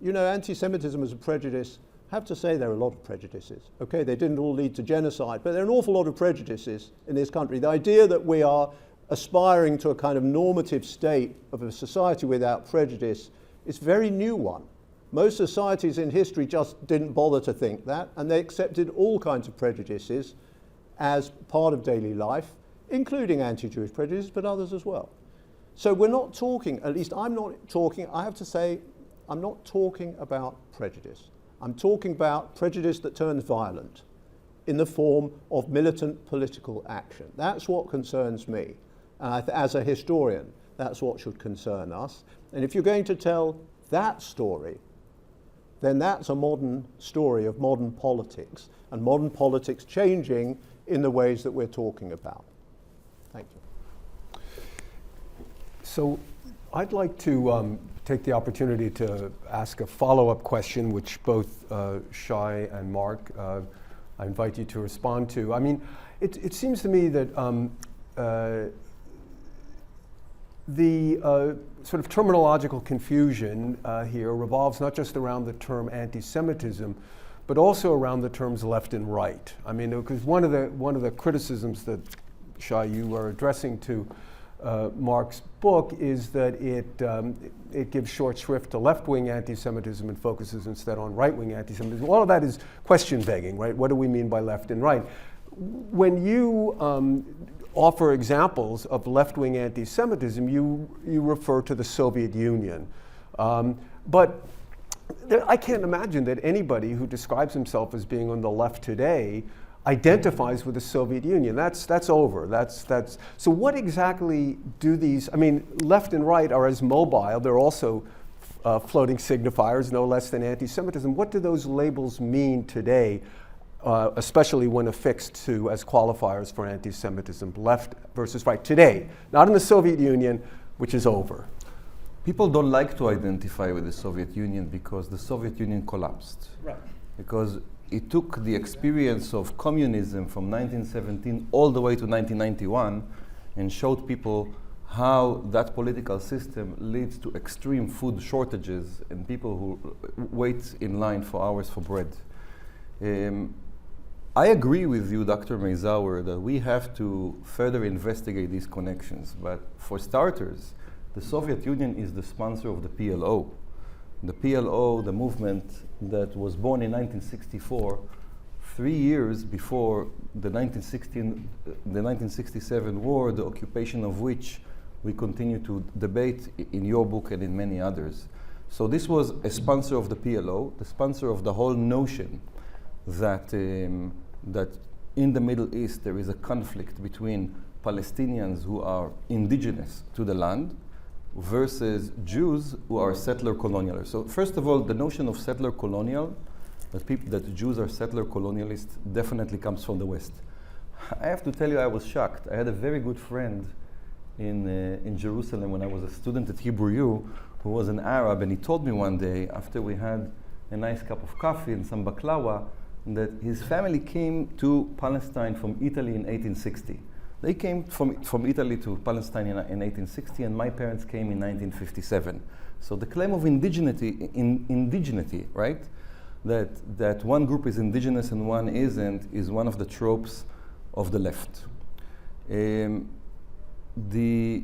You know, anti-Semitism as a prejudice, I have to say there are a lot of prejudices. Okay, they didn't all lead to genocide, but there are an awful lot of prejudices in this country. The idea that we are aspiring to a kind of normative state of a society without prejudice is a very new one. Most societies in history just didn't bother to think that, and they accepted all kinds of prejudices as part of daily life, including anti-Jewish prejudice, but others as well. So we're not talking, at least I'm not talking, I have to say, I'm not talking about prejudice. I'm talking about prejudice that turns violent in the form of militant political action. That's what concerns me. And as a historian, that's what should concern us. And if you're going to tell that story, then that's a modern story of modern politics, and modern politics changing in the ways that we're talking about. Thank you. So I'd like to take the opportunity to ask a follow-up question, which both Shay and Mark, I invite you to respond to. I mean, It seems to me that the sort of terminological confusion here revolves not just around the term anti-Semitism, but also around the terms left and right. I mean, because one of the criticisms that, Shay, you are addressing to Mark's book is that it gives short shrift to left-wing anti-Semitism and focuses instead on right-wing anti-Semitism. All of that is question-begging, right? What do we mean by left and right? When you offer examples of left-wing anti-Semitism, you refer to the Soviet Union. But I can't imagine that anybody who describes himself as being on the left today identifies with the Soviet Union. That's over. So what exactly do these, I mean, left and right are as mobile. They're also floating signifiers, no less than anti-Semitism. What do those labels mean today, especially when affixed to as qualifiers for anti-Semitism, left versus right today, not in the Soviet Union, which is over? People don't like to identify with the Soviet Union because the Soviet Union collapsed. Right. Because it took the experience of communism from 1917 all the way to 1991 and showed people how that political system leads to extreme food shortages and people who wait in line for hours for bread. I agree with you, Dr. Mazower, that we have to further investigate these connections. But for starters, the Soviet Union is the sponsor of the PLO. The PLO, the movement that was born in 1964, 3 years before the 1967 war, the occupation of which we continue to debate in your book and in many others. So this was a sponsor of the PLO, the sponsor of the whole notion that, that in the Middle East there is a conflict between Palestinians who are indigenous to the land versus Jews who are settler colonialists. So first of all, the notion of settler colonial, that Jews are settler colonialists, definitely comes from the West. I have to tell you, I was shocked. I had a very good friend in Jerusalem when I was a student at Hebrew U who was an Arab, and he told me one day, after we had a nice cup of coffee and some baklava, that his family came to Palestine from Italy in 1860. They came from Italy to Palestine in 1860, and my parents came in 1957. So the claim of indigeneity, right? That one group is indigenous and one isn't, is one of the tropes of the left. The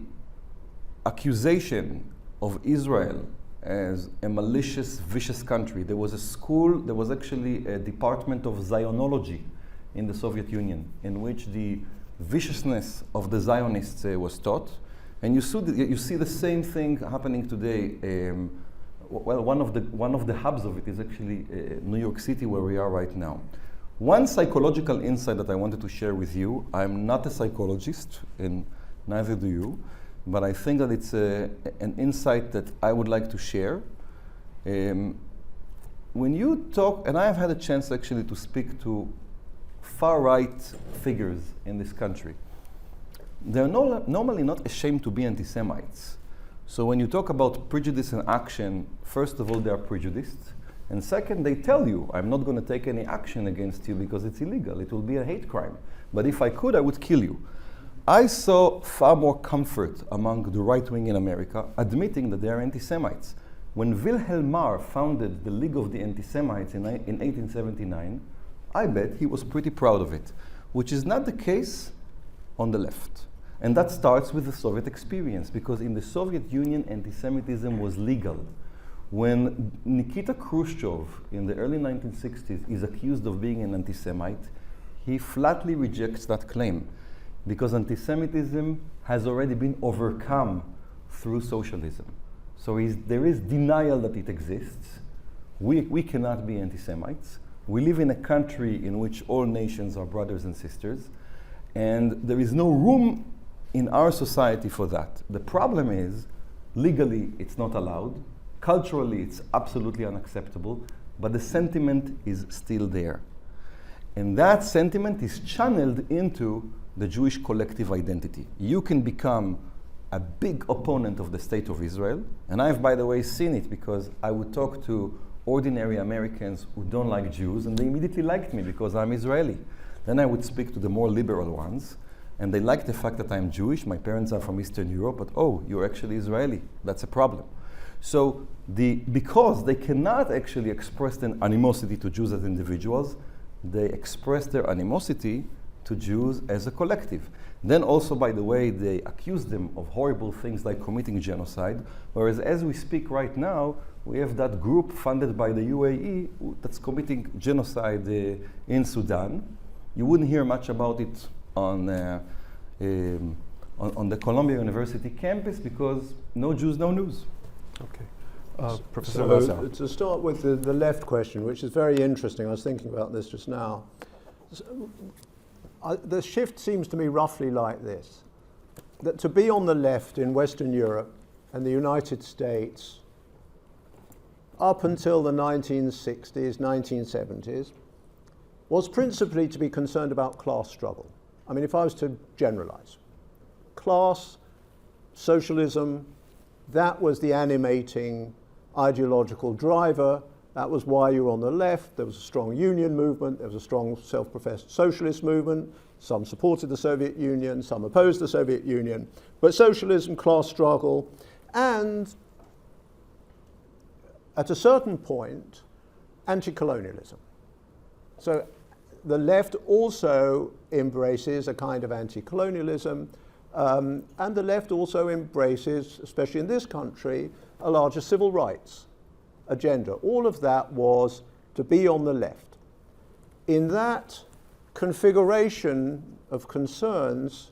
accusation of Israel as a malicious, vicious country. There was a school, there was actually a department of Zionology in the Soviet Union, in which the viciousness of the Zionists was taught. And you see the same thing happening today. Well, one of the hubs of it is actually New York City, where we are right now. One psychological insight that I wanted to share with you, I'm not a psychologist, and neither do you, but I think that it's an insight that I would like to share. When you talk, and I have had a chance actually to speak to far-right figures in this country, they're normally not ashamed to be anti-Semites. So when you talk about prejudice and action, first of all, they are prejudiced. And second, they tell you, I'm not going to take any action against you because it's illegal. It will be a hate crime. But if I could, I would kill you. I saw far more comfort among the right wing in America admitting that they are anti-Semites. When Wilhelm Marr founded the League of the Anti-Semites in 1879, I bet he was pretty proud of it, which is not the case on the left. And that starts with the Soviet experience, because in the Soviet Union, anti-Semitism was legal. When Nikita Khrushchev in the early 1960s is accused of being an anti-Semite, he flatly rejects that claim, because anti-Semitism has already been overcome through socialism. So there is denial that it exists. We cannot be anti-Semites. We live in a country in which all nations are brothers and sisters, and there is no room in our society for that. The problem is, legally it's not allowed, culturally it's absolutely unacceptable, but the sentiment is still there. And that sentiment is channeled into the Jewish collective identity. You can become a big opponent of the State of Israel, and I've, by the way, seen it, because I would talk to ordinary Americans who don't like Jews, and they immediately liked me because I'm Israeli. Then I would speak to the more liberal ones, and they like the fact that I'm Jewish, my parents are from Eastern Europe, but oh, you're actually Israeli. That's a problem. So because they cannot actually express their animosity to Jews as individuals, they express their animosity to Jews as a collective. Then also, by the way, they accuse them of horrible things like committing genocide, whereas as we speak right now, we have that group funded by the UAE that's committing genocide in Sudan. You wouldn't hear much about it on the Columbia University campus because no Jews, no news. Okay. Professor So Mazower. to start with the left question, which is very interesting, I was thinking about this just now. The shift seems to me roughly like this, that to be on the left in Western Europe and the United States up until the 1960s, 1970s, was principally to be concerned about class struggle. I mean, if I was to generalize, class, socialism, that was the animating ideological driver. That was why you were on the left. There was a strong union movement. There was a strong self-professed socialist movement. Some supported the Soviet Union. Some opposed the Soviet Union. But socialism, class struggle, and at a certain point, anti-colonialism. So the left also embraces a kind of anti-colonialism, and the left also embraces, especially in this country, a larger civil rights agenda. All of that was to be on the left. In that configuration of concerns,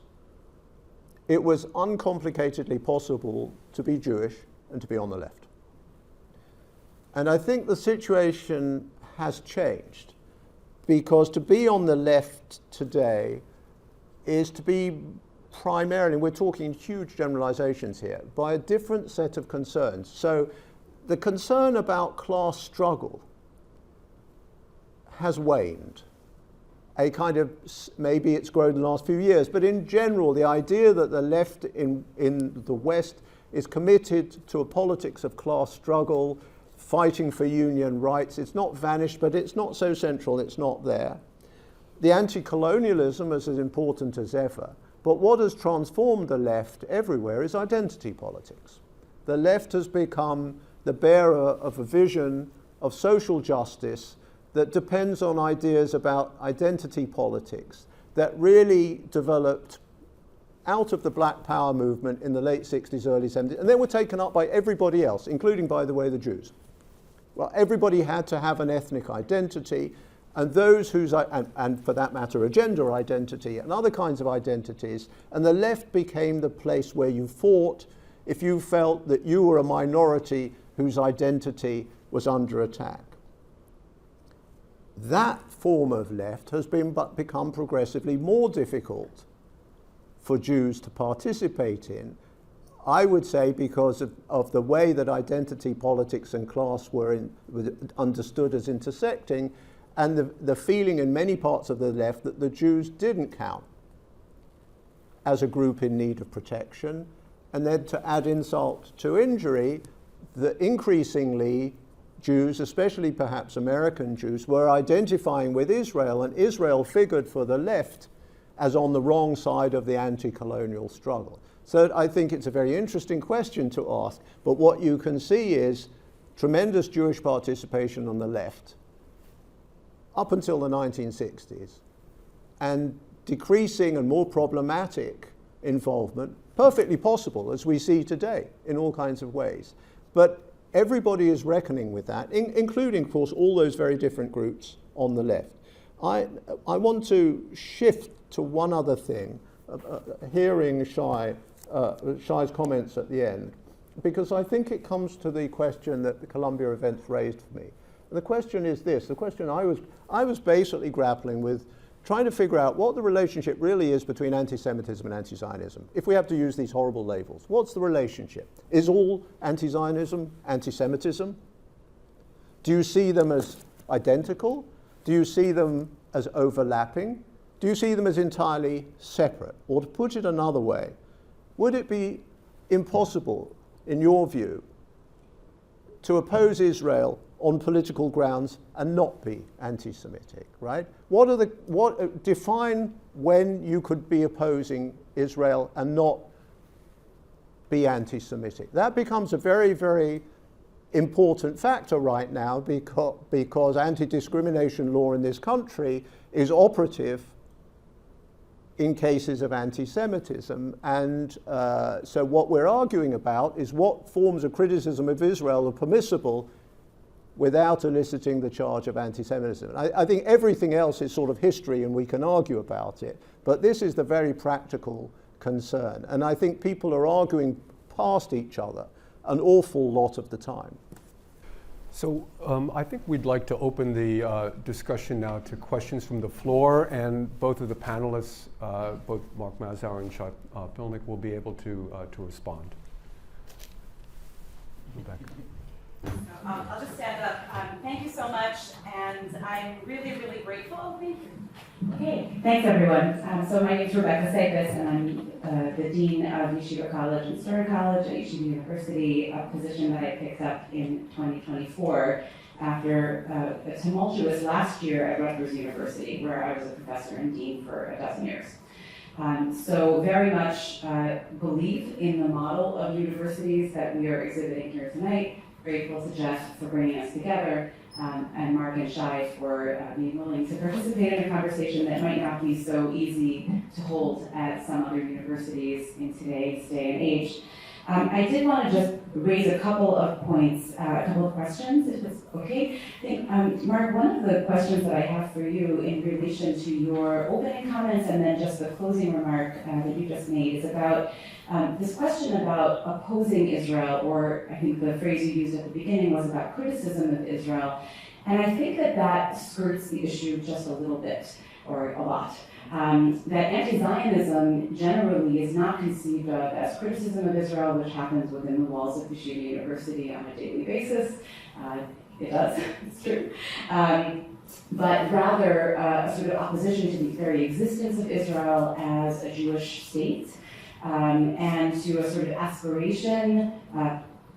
it was uncomplicatedly possible to be Jewish and to be on the left. And I think the situation has changed, because to be on the left today is to be primarily, we're talking huge generalizations here, by a different set of concerns. So the concern about class struggle has waned. A kind of, maybe it's grown in the last few years, but in general, the idea that the left in the West is committed to a politics of class struggle, fighting for union rights, it's not vanished, but it's not so central, it's not there. The anti-colonialism is as important as ever, but what has transformed the left everywhere is identity politics. The left has become the bearer of a vision of social justice that depends on ideas about identity politics that really developed out of the Black Power movement in the late 60s, early 70s, and then were taken up by everybody else, including, by the way, the Jews. Well, everybody had to have an ethnic identity, and those whose, and for that matter, a gender identity and other kinds of identities, and the left became the place where you fought if you felt that you were a minority whose identity was under attack. That form of left has become progressively more difficult for Jews to participate in, I would say because of the way that identity politics and class were understood as intersecting, and the feeling in many parts of the left that the Jews didn't count as a group in need of protection. And then to add insult to injury, that increasingly Jews, especially perhaps American Jews, were identifying with Israel, and Israel figured for the left as on the wrong side of the anti-colonial struggle. So I think it's a very interesting question to ask, but what you can see is tremendous Jewish participation on the left up until the 1960s, and decreasing and more problematic involvement, perfectly possible, as we see today, in all kinds of ways. But everybody is reckoning with that, including, of course, all those very different groups on the left. I want to shift to one other thing, hearing Shai's comments at the end, because I think it comes to the question that the Columbia events raised for me. And the question is this, the question I was basically grappling with, trying to figure out what the relationship really is between anti-Semitism and anti-Zionism. If we have to use these horrible labels, what's the relationship? Is all anti-Zionism anti-Semitism? Do you see them as identical? Do you see them as overlapping? Do you see them as entirely separate? Or to put it another way, would it be impossible, in your view, to oppose Israel on political grounds and not be anti-Semitic, right? Define when you could be opposing Israel and not be anti-Semitic. That becomes a very, very important factor right now because anti-discrimination law in this country is operative in cases of anti-Semitism. And so what we're arguing about is what forms of criticism of Israel are permissible without eliciting the charge of anti-Semitism. I think everything else is sort of history and we can argue about it, but this is the very practical concern. And I think people are arguing past each other an awful lot of the time. So I think we'd like to open the discussion now to questions from the floor, and both of the panelists, both Mark Mazower and Shay Pilnik, will be able to respond. Rebecca. I'll just stand up. Thank you so much, and I'm really, really grateful. Thank you. Okay, thanks everyone. So my name is Rebecca Seifus, and I'm the Dean of Yeshiva College and Stern College at Yeshiva University, a position that I picked up in 2024 after a tumultuous last year at Rutgers University, where I was a professor and dean for a dozen years. So very much believe in the model of universities that we are exhibiting here tonight. Grateful to Jeff for bringing us together, and Mark and Shay for being willing to participate in a conversation that might not be so easy to hold at some other universities in today's day and age. I did want to just raise a couple of points, a couple of questions, if it's okay. I think, Mark, one of the questions that I have for you in relation to your opening comments and then just the closing remark that you just made is about this question about opposing Israel, or I think the phrase you used at the beginning was about criticism of Israel. And I think that that skirts the issue just a little bit, or a lot. That anti-Zionism generally is not conceived of as criticism of Israel, which happens within the walls of Yeshiva University on a daily basis. It does, it's true. But rather a sort of opposition to the very existence of Israel as a Jewish state, and to a sort of aspiration,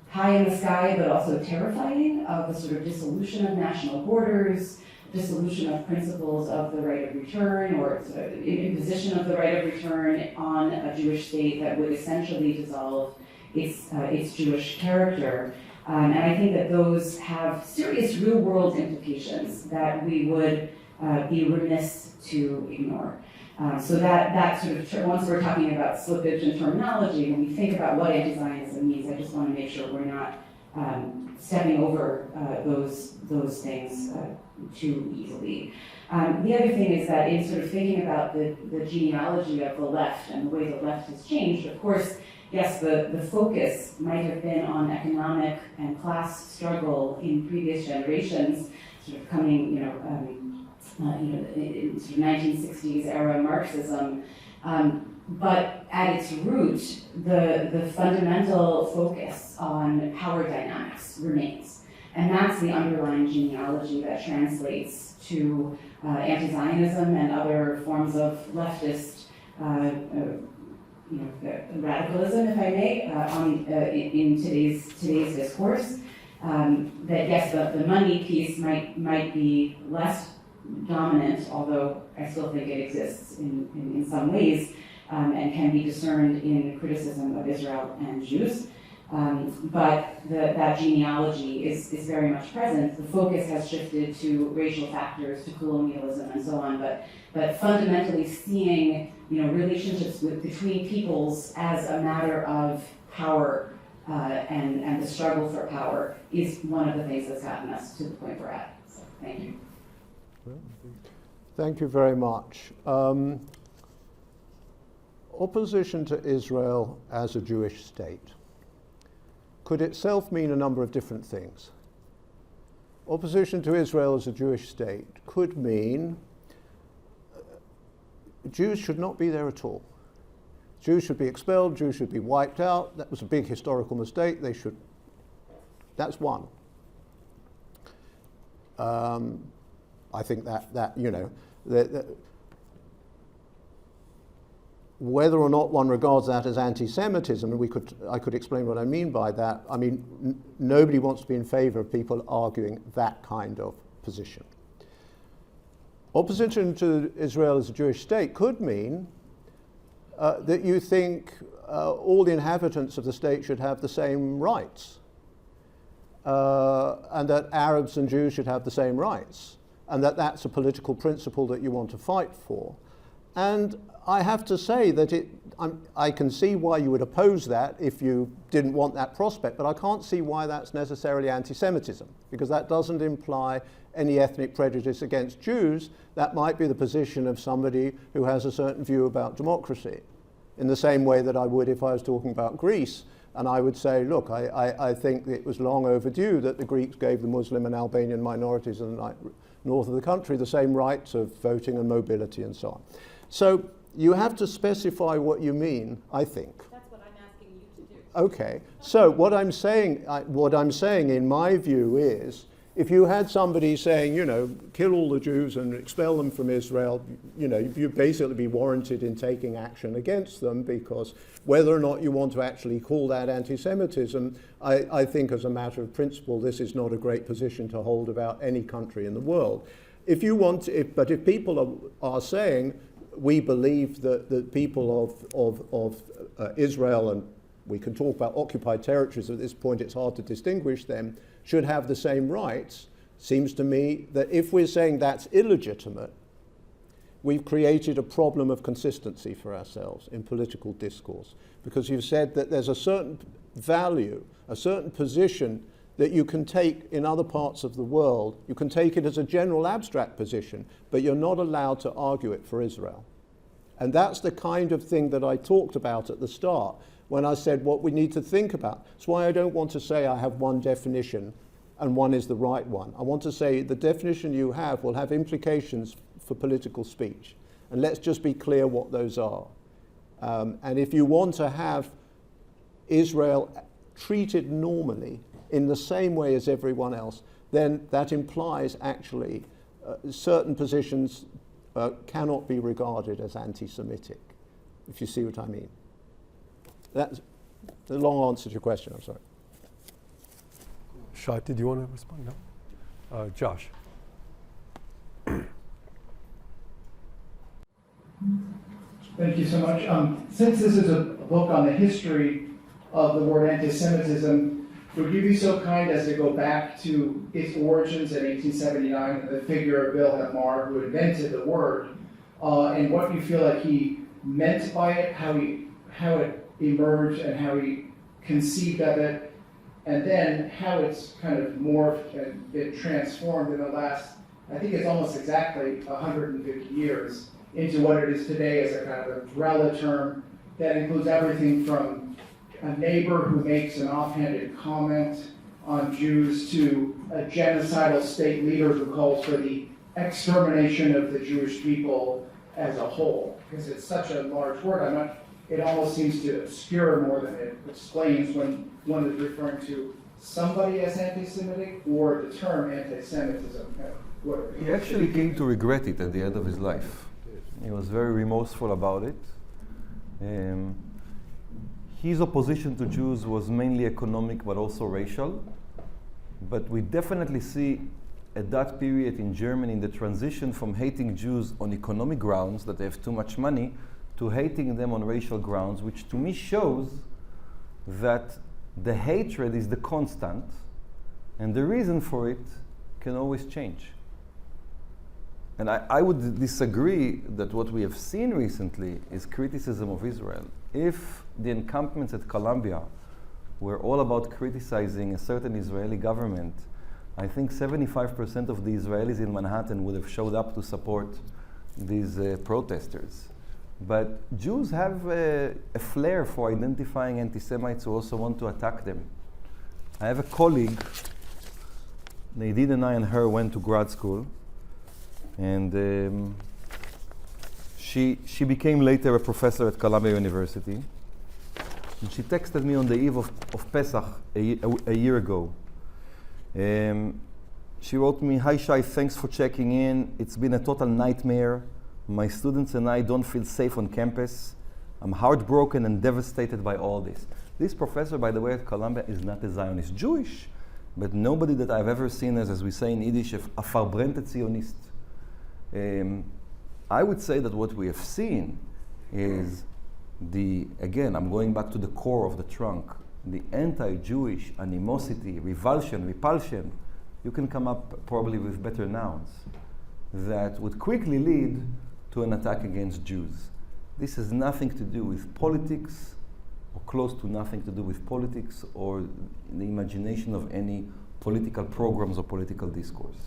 high in the sky but also terrifying, of a sort of dissolution of national borders, dissolution of principles of the right of return, or sort of imposition of the right of return on a Jewish state that would essentially dissolve its Jewish character. And I think that those have serious real-world implications that we would be remiss to ignore. So that sort of, once we're talking about slippage in terminology, when we think about what anti-Zionism means, I just want to make sure we're not stepping over those things too easily. The other thing is that in sort of thinking about the genealogy of the left and the way the left has changed, of course, yes, the focus might have been on economic and class struggle in previous generations, sort of coming, in sort of 1960s era Marxism. But at its root, the fundamental focus on power dynamics remains. And that's the underlying genealogy that translates to anti-Zionism and other forms of leftist radicalism, if I may, in today's discourse. That yes, the money piece might be less dominant, although I still think it exists in some ways, and can be discerned in criticism of Israel and Jews. But that genealogy is very much present. The focus has shifted to racial factors, to colonialism, and so on. But fundamentally, seeing relationships between peoples as a matter of power and the struggle for power is one of the things that's gotten us to the point we're at. So, thank you. Thank you very much. Opposition to Israel as a Jewish state could itself mean a number of different things. Opposition to Israel as a Jewish state could mean Jews should not be there at all. Jews should be expelled, Jews should be wiped out. That was a big historical mistake. That's one. I think that whether or not one regards that as anti-Semitism, and I could explain what I mean by that. I mean, nobody wants to be in favor of people arguing that kind of position. Opposition to Israel as a Jewish state could mean that you think all the inhabitants of the state should have the same rights, and that Arabs and Jews should have the same rights, and that that's a political principle that you want to fight for. And I have to say that I can see why you would oppose that if you didn't want that prospect, but I can't see why that's necessarily anti-Semitism, because that doesn't imply any ethnic prejudice against Jews. That might be the position of somebody who has a certain view about democracy, in the same way that I would if I was talking about Greece, and I would say, look, I think it was long overdue that the Greeks gave the Muslim and Albanian minorities in the north of the country the same rights of voting and mobility and so on. So you have to specify what you mean, I think. That's what I'm asking you to do. Okay, so what I'm saying in my view is, if you had somebody saying, you know, kill all the Jews and expel them from Israel, you know, you'd basically be warranted in taking action against them, because whether or not you want to actually call that anti-Semitism, I think as a matter of principle, this is not a great position to hold about any country in the world. If you want, but if people are saying, we believe that the people of Israel, and we can talk about occupied territories at this point, it's hard to distinguish them, should have the same rights, seems to me that if we're saying that's illegitimate, we've created a problem of consistency for ourselves in political discourse, because you've said that there's a certain value, a certain position that you can take in other parts of the world. You can take it as a general abstract position, but you're not allowed to argue it for Israel. And that's the kind of thing that I talked about at the start when I said what we need to think about. That's why I don't want to say I have one definition and one is the right one. I want to say the definition you have will have implications for political speech. And let's just be clear what those are. And if you want to have Israel treated normally in the same way as everyone else, then that implies actually certain positions cannot be regarded as anti-Semitic, if you see what I mean. That's a long answer to your question, I'm sorry. Shay, did you want to respond? No? Josh. Thank you so much. Since this is a book on the history of the word anti-Semitism, would you be so kind as to go back to its origins in 1879 and the figure of Bill Hemar, who invented the word, and what you feel like he meant by it, how it emerged and how he conceived of it, and then how it's kind of morphed and been transformed in the last, I think it's almost exactly 150 years, into what it is today as a kind of a umbrella term that includes everything from a neighbor who makes an offhanded comment on Jews to a genocidal state leader who calls for the extermination of the Jewish people as a whole. Because it's such a large word, it almost seems to obscure more than it explains when one is referring to somebody as anti-Semitic or the term anti-Semitism. He actually came to regret it at the end of his life. He was very remorseful about it. His opposition to Jews was mainly economic but also racial. But we definitely see at that period in Germany the transition from hating Jews on economic grounds, that they have too much money, to hating them on racial grounds, which to me shows that the hatred is the constant and the reason for it can always change. And I would disagree that what we have seen recently is criticism of Israel. If the encampments at Columbia were all about criticizing a certain Israeli government, I think 75% of the Israelis in Manhattan would have showed up to support these protesters. But Jews have a flair for identifying anti-Semites who also want to attack them. I have a colleague, Nadine and I and her went to grad school, and she became later a professor at Columbia University. And she texted me on the eve of Pesach a year ago. She wrote me, "Hi Shay, thanks for checking in. It's been a total nightmare. My students and I don't feel safe on campus. I'm heartbroken and devastated by all this. This professor, by the way, at Columbia is not a Zionist Jewish, but nobody that I've ever seen as we say in Yiddish, a verbrannte Zionist. I would say that what we have seen is again, I'm going back to the core of the trunk, the anti-Jewish animosity, revulsion, repulsion. You can come up probably with better nouns that would quickly lead to an attack against Jews. This has nothing to do with politics, or close to nothing to do with politics, or the imagination of any political programs or political discourse.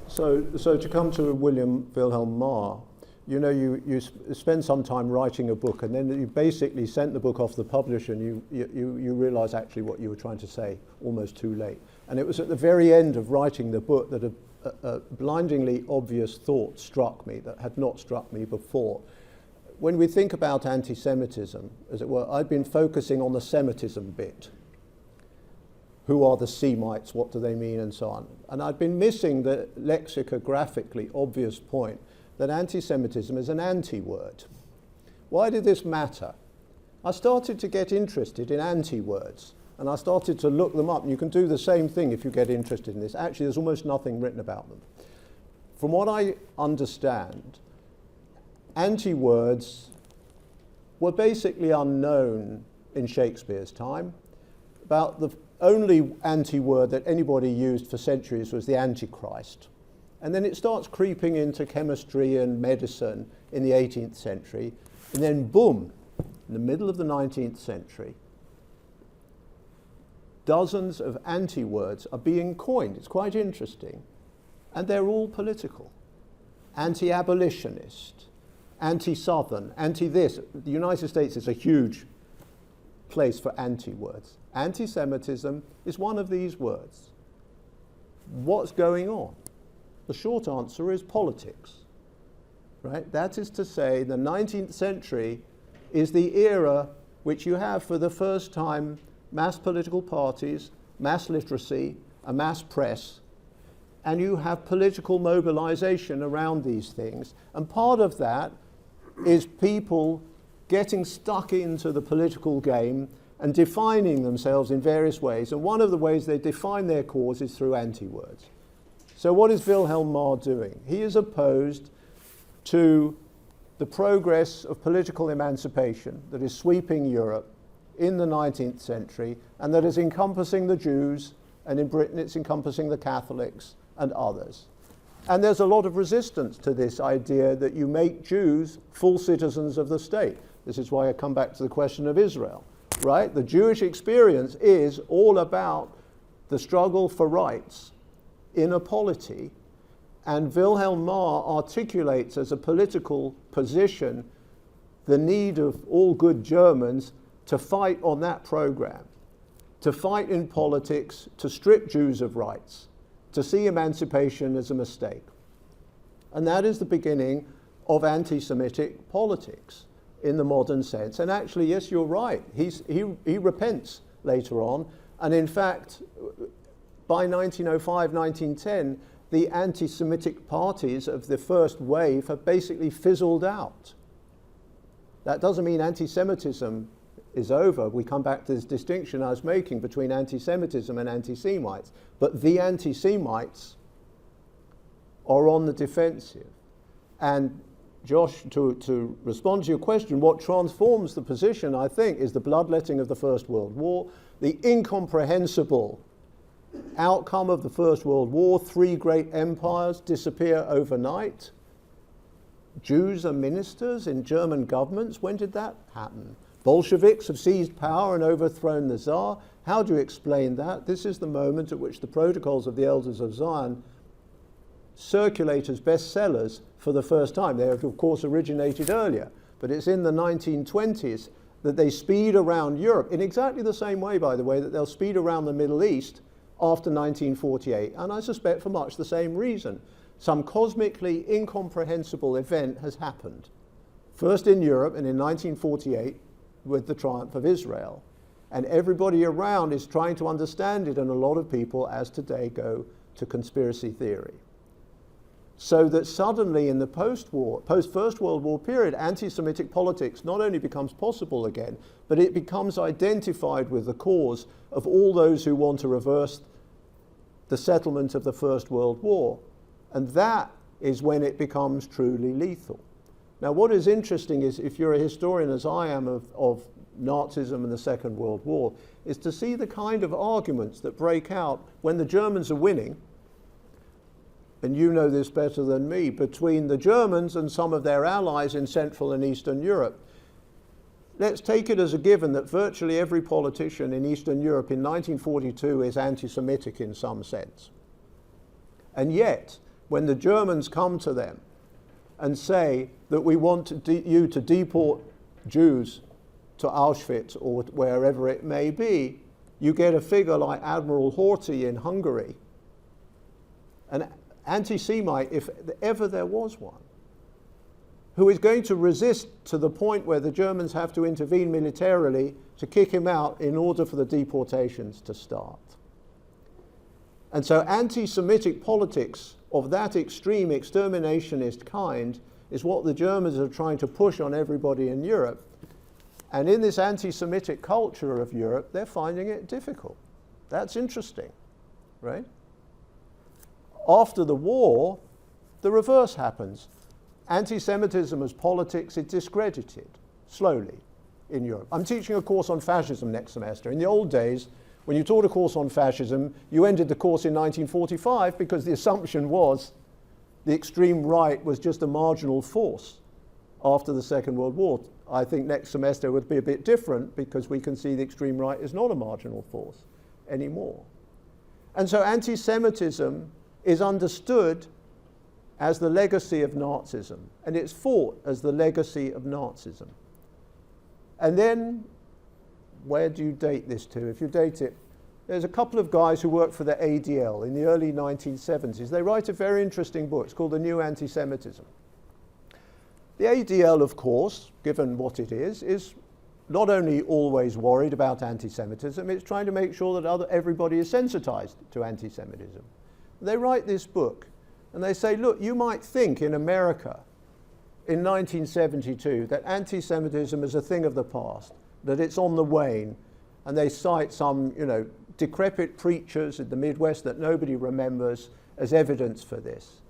So to come to William Wilhelm Marr, you know, you spend some time writing a book, and then you basically sent the book off to the publisher, and you realize actually what you were trying to say almost too late. And it was at the very end of writing the book that a blindingly obvious thought struck me that had not struck me before. When we think about anti-Semitism, as it were, I've been focusing on the Semitism bit. Who are the Semites, what do they mean, and so on. And I'd been missing the lexicographically obvious point that anti-Semitism is an anti-word. Why did this matter? I started to get interested in anti-words, and I started to look them up, and you can do the same thing if you get interested in this. Actually, there's almost nothing written about them. From what I understand, anti-words were basically unknown in Shakespeare's time. About the only anti-word that anybody used for centuries was the Antichrist. And then it starts creeping into chemistry and medicine in the 18th century. And then boom, in the middle of the 19th century, dozens of anti-words are being coined. It's quite interesting. And they're all political. Anti-abolitionist, anti-Southern, anti-this. The United States is a huge place for anti-words. Anti-Semitism is one of these words. What's going on? The short answer is politics, right? That is to say, the 19th century is the era which you have for the first time mass political parties, mass literacy, a mass press, and you have political mobilization around these things. And part of that is people getting stuck into the political game and defining themselves in various ways. And one of the ways they define their cause is through anti-words. So what is Wilhelm Marr doing? He is opposed to the progress of political emancipation that is sweeping Europe in the 19th century and that is encompassing the Jews, and in Britain it's encompassing the Catholics and others. And there's a lot of resistance to this idea that you make Jews full citizens of the state. This is why I come back to the question of Israel, right? The Jewish experience is all about the struggle for rights in a polity, and Wilhelm Marr articulates as a political position the need of all good Germans to fight on that program, to fight in politics, to strip Jews of rights, to see emancipation as a mistake. And that is the beginning of anti-Semitic politics in the modern sense. And actually, yes, you're right, he repents later on, and in fact, by 1905, 1910, the anti-Semitic parties of the first wave have basically fizzled out. That doesn't mean anti-Semitism is over. We come back to this distinction I was making between anti-Semitism and anti-Semites. But the anti-Semites are on the defensive. And Josh, to respond to your question, what transforms the position, I think, is the bloodletting of the First World War, the incomprehensible outcome of the First World War. 3 great empires disappear overnight. Jews are ministers in German governments. When did that happen? Bolsheviks have seized power and overthrown the Tsar. How do you explain that? This is the moment at which the Protocols of the Elders of Zion circulate as bestsellers for the first time. They have, of course, originated earlier, but it's in the 1920s that they speed around Europe in exactly the same way, by the way, that they'll speed around the Middle East after 1948, and I suspect for much the same reason. Some cosmically incomprehensible event has happened. First in Europe, and in 1948 with the triumph of Israel. And everybody around is trying to understand it, and a lot of people, as today, go to conspiracy theory. So that suddenly in the post-First World War period, anti-Semitic politics not only becomes possible again, but it becomes identified with the cause of all those who want to reverse the settlement of the First World War. And that is when it becomes truly lethal. Now, what is interesting is, if you're a historian, as I am, of Nazism and the Second World War, is to see the kind of arguments that break out when the Germans are winning, and you know this better than me, between the Germans and some of their allies in Central and Eastern Europe. Let's take it as a given that virtually every politician in Eastern Europe in 1942 is anti-Semitic in some sense. And yet, when the Germans come to them and say that we want you to deport Jews to Auschwitz or wherever it may be, you get a figure like Admiral Horthy in Hungary, an anti-Semite, if ever there was one, who is going to resist to the point where the Germans have to intervene militarily to kick him out in order for the deportations to start. And so anti-Semitic politics of that extreme exterminationist kind is what the Germans are trying to push on everybody in Europe. And in this anti-Semitic culture of Europe, they're finding it difficult. That's interesting, right? After the war, the reverse happens. Anti-Semitism as politics is discredited, slowly, in Europe. I'm teaching a course on fascism next semester. In the old days, when you taught a course on fascism, you ended the course in 1945 because the assumption was the extreme right was just a marginal force after the Second World War. I think next semester would be a bit different because we can see the extreme right is not a marginal force anymore. And so anti-Semitism is understood as the legacy of Nazism, and it's fought as the legacy of Nazism. And then, where do you date this to? If you date it, there's a couple of guys who worked for the ADL in the early 1970s. They write a very interesting book. It's called The New Antisemitism. The ADL, of course, given what it is not only always worried about anti-Semitism, it's trying to make sure that everybody is sensitized to anti-Semitism. They write this book, and they say, look, you might think in America in 1972 that anti-Semitism is a thing of the past, that it's on the wane, and they cite some, decrepit preachers in the Midwest that nobody remembers as evidence for this.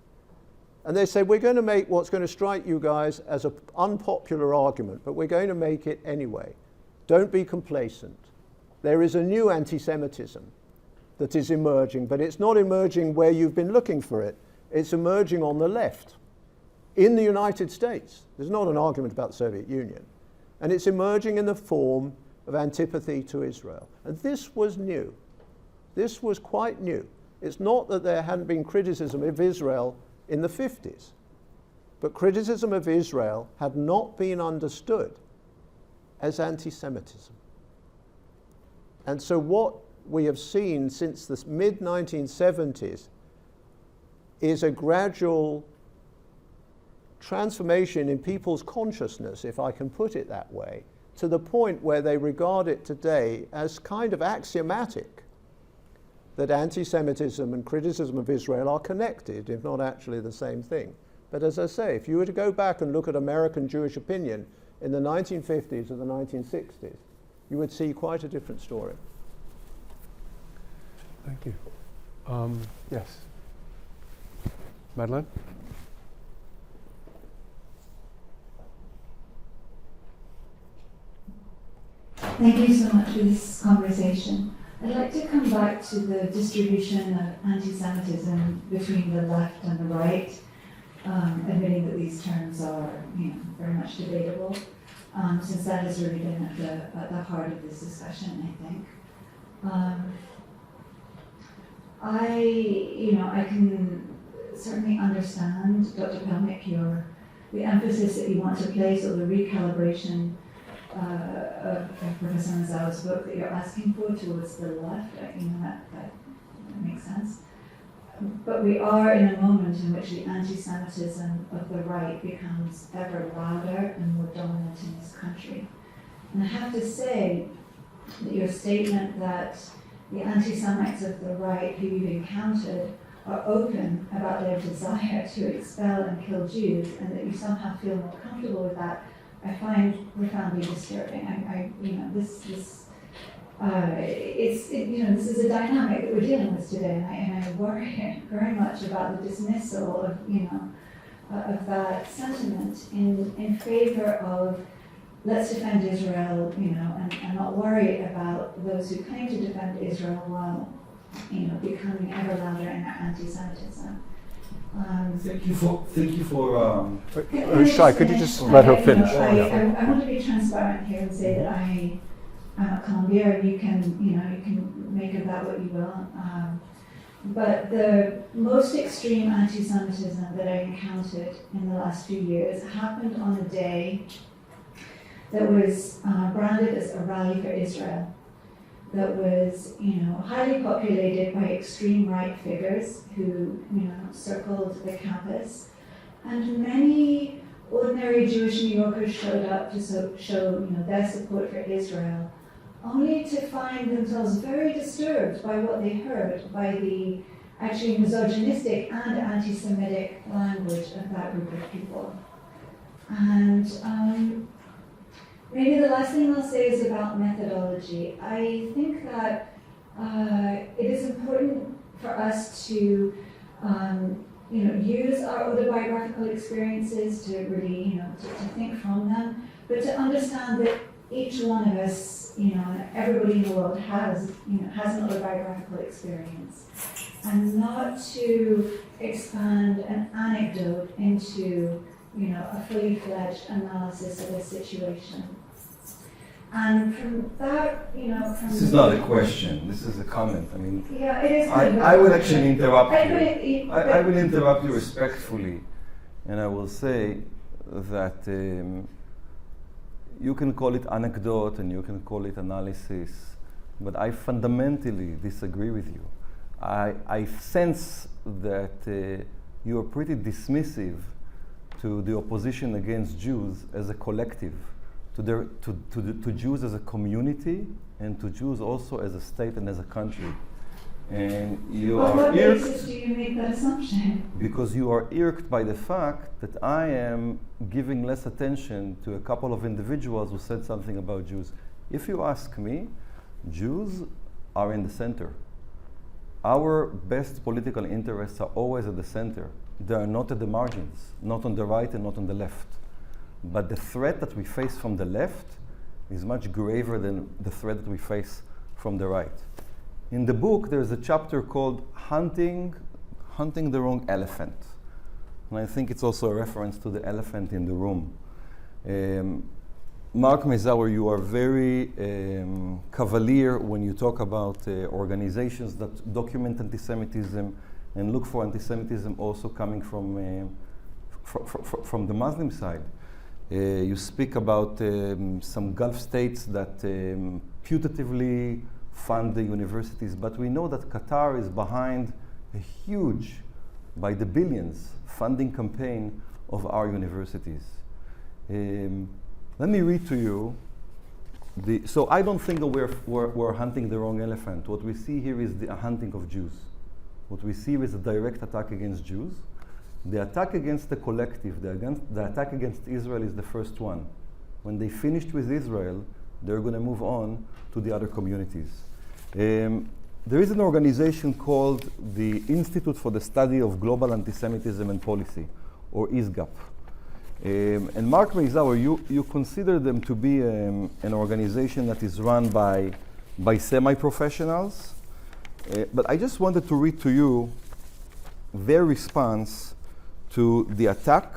And they say, we're going to make what's going to strike you guys as an unpopular argument, but we're going to make it anyway. Don't be complacent. There is a new anti-Semitism that is emerging, but it's not emerging where you've been looking for it. It's emerging on the left, in the United States. There's not an argument about the Soviet Union. And it's emerging in the form of antipathy to Israel. And this was new. This was quite new. It's not that there hadn't been criticism of Israel in the 50s, but criticism of Israel had not been understood as anti-Semitism. And so what we have seen since the mid-1970s is a gradual transformation in people's consciousness, if I can put it that way, to the point where they regard it today as kind of axiomatic that anti-Semitism and criticism of Israel are connected, if not actually the same thing. But as I say, if you were to go back and look at American Jewish opinion in the 1950s or the 1960s, you would see quite a different story. Thank you. Yes. Madeleine? Thank you so much for this conversation. I'd like to come back to the distribution of anti-Semitism between the left and the right, admitting that these terms are very much debatable, since that has really been at the heart of this discussion, I think. I can certainly understand, Dr. Pilnik, the emphasis that you want to place, or the recalibration of Professor Mazower's book that you're asking for towards the left. That makes sense. But we are in a moment in which the anti-Semitism of the right becomes ever louder and more dominant in this country. And I have to say that your statement that the anti-Semites of the right who you've encountered are open about their desire to expel and kill Jews, and that you somehow feel more comfortable with that, I find profoundly disturbing. This is a dynamic that we're dealing with today, and I worry very much about the dismissal of that sentiment in favor of let's defend Israel, and not worry about those who claim to defend Israel while, becoming ever louder in their anti-Semitism. Thank you for. Shay, could you just let her finish? I want to be transparent here and say that I'm at Columbia, and you can make of that what you will. But the most extreme anti-Semitism that I encountered in the last few years happened on a day that was branded as a rally for Israel, that was, highly populated by extreme right figures who, circled the campus, and many ordinary Jewish New Yorkers showed up to show, their support for Israel, only to find themselves very disturbed by what they heard, by the actually misogynistic and anti-Semitic language of that group of people. And maybe the last thing I'll say is about methodology. I think that it is important for us to, use our autobiographical experiences to really, to think from them, but to understand that each one of us, and everybody in the world has an autobiographical experience, and not to expand an anecdote into, a fully fledged analysis of a situation. And from that, This is not a question. This is a comment. I mean, yeah, it is. I will actually interrupt you. I will but interrupt you respectfully, and I will say that you can call it anecdote and you can call it analysis, but I fundamentally disagree with you. I sense that you are pretty dismissive to the opposition against Jews as a collective, to Jews as a community, and to Jews also as a state and as a country. And you on are what basis irked do you make that assumption? because you are irked by the fact that I am giving less attention to a couple of individuals who said something about Jews. If you ask me, Jews are in the center. Our best political interests are always at the center. They are not at the margins, not on the right and not on the left. But the threat that we face from the left is much graver than the threat that we face from the right. In the book, there's a chapter called Hunting the Wrong Elephant. And I think it's also a reference to the elephant in the room. Mark Mazower, you are very cavalier when you talk about organizations that document anti-Semitism and look for anti-Semitism also coming from the Muslim side. You speak about some Gulf states that putatively fund the universities, but we know that Qatar is behind a huge, by the billions, funding campaign of our universities. Let me read to you. So I don't think that we're hunting the wrong elephant. What we see here is the hunting of Jews. What we see is a direct attack against Jews. The attack against the collective, the attack against Israel is the first one. When they finished with Israel, they're going to move on to the other communities. There is an organization called the Institute for the Study of Global Antisemitism and Policy, or ISGAP. And Mark Mazower, you consider them to be an organization that is run by semi-professionals. But I just wanted to read to you their response to the attack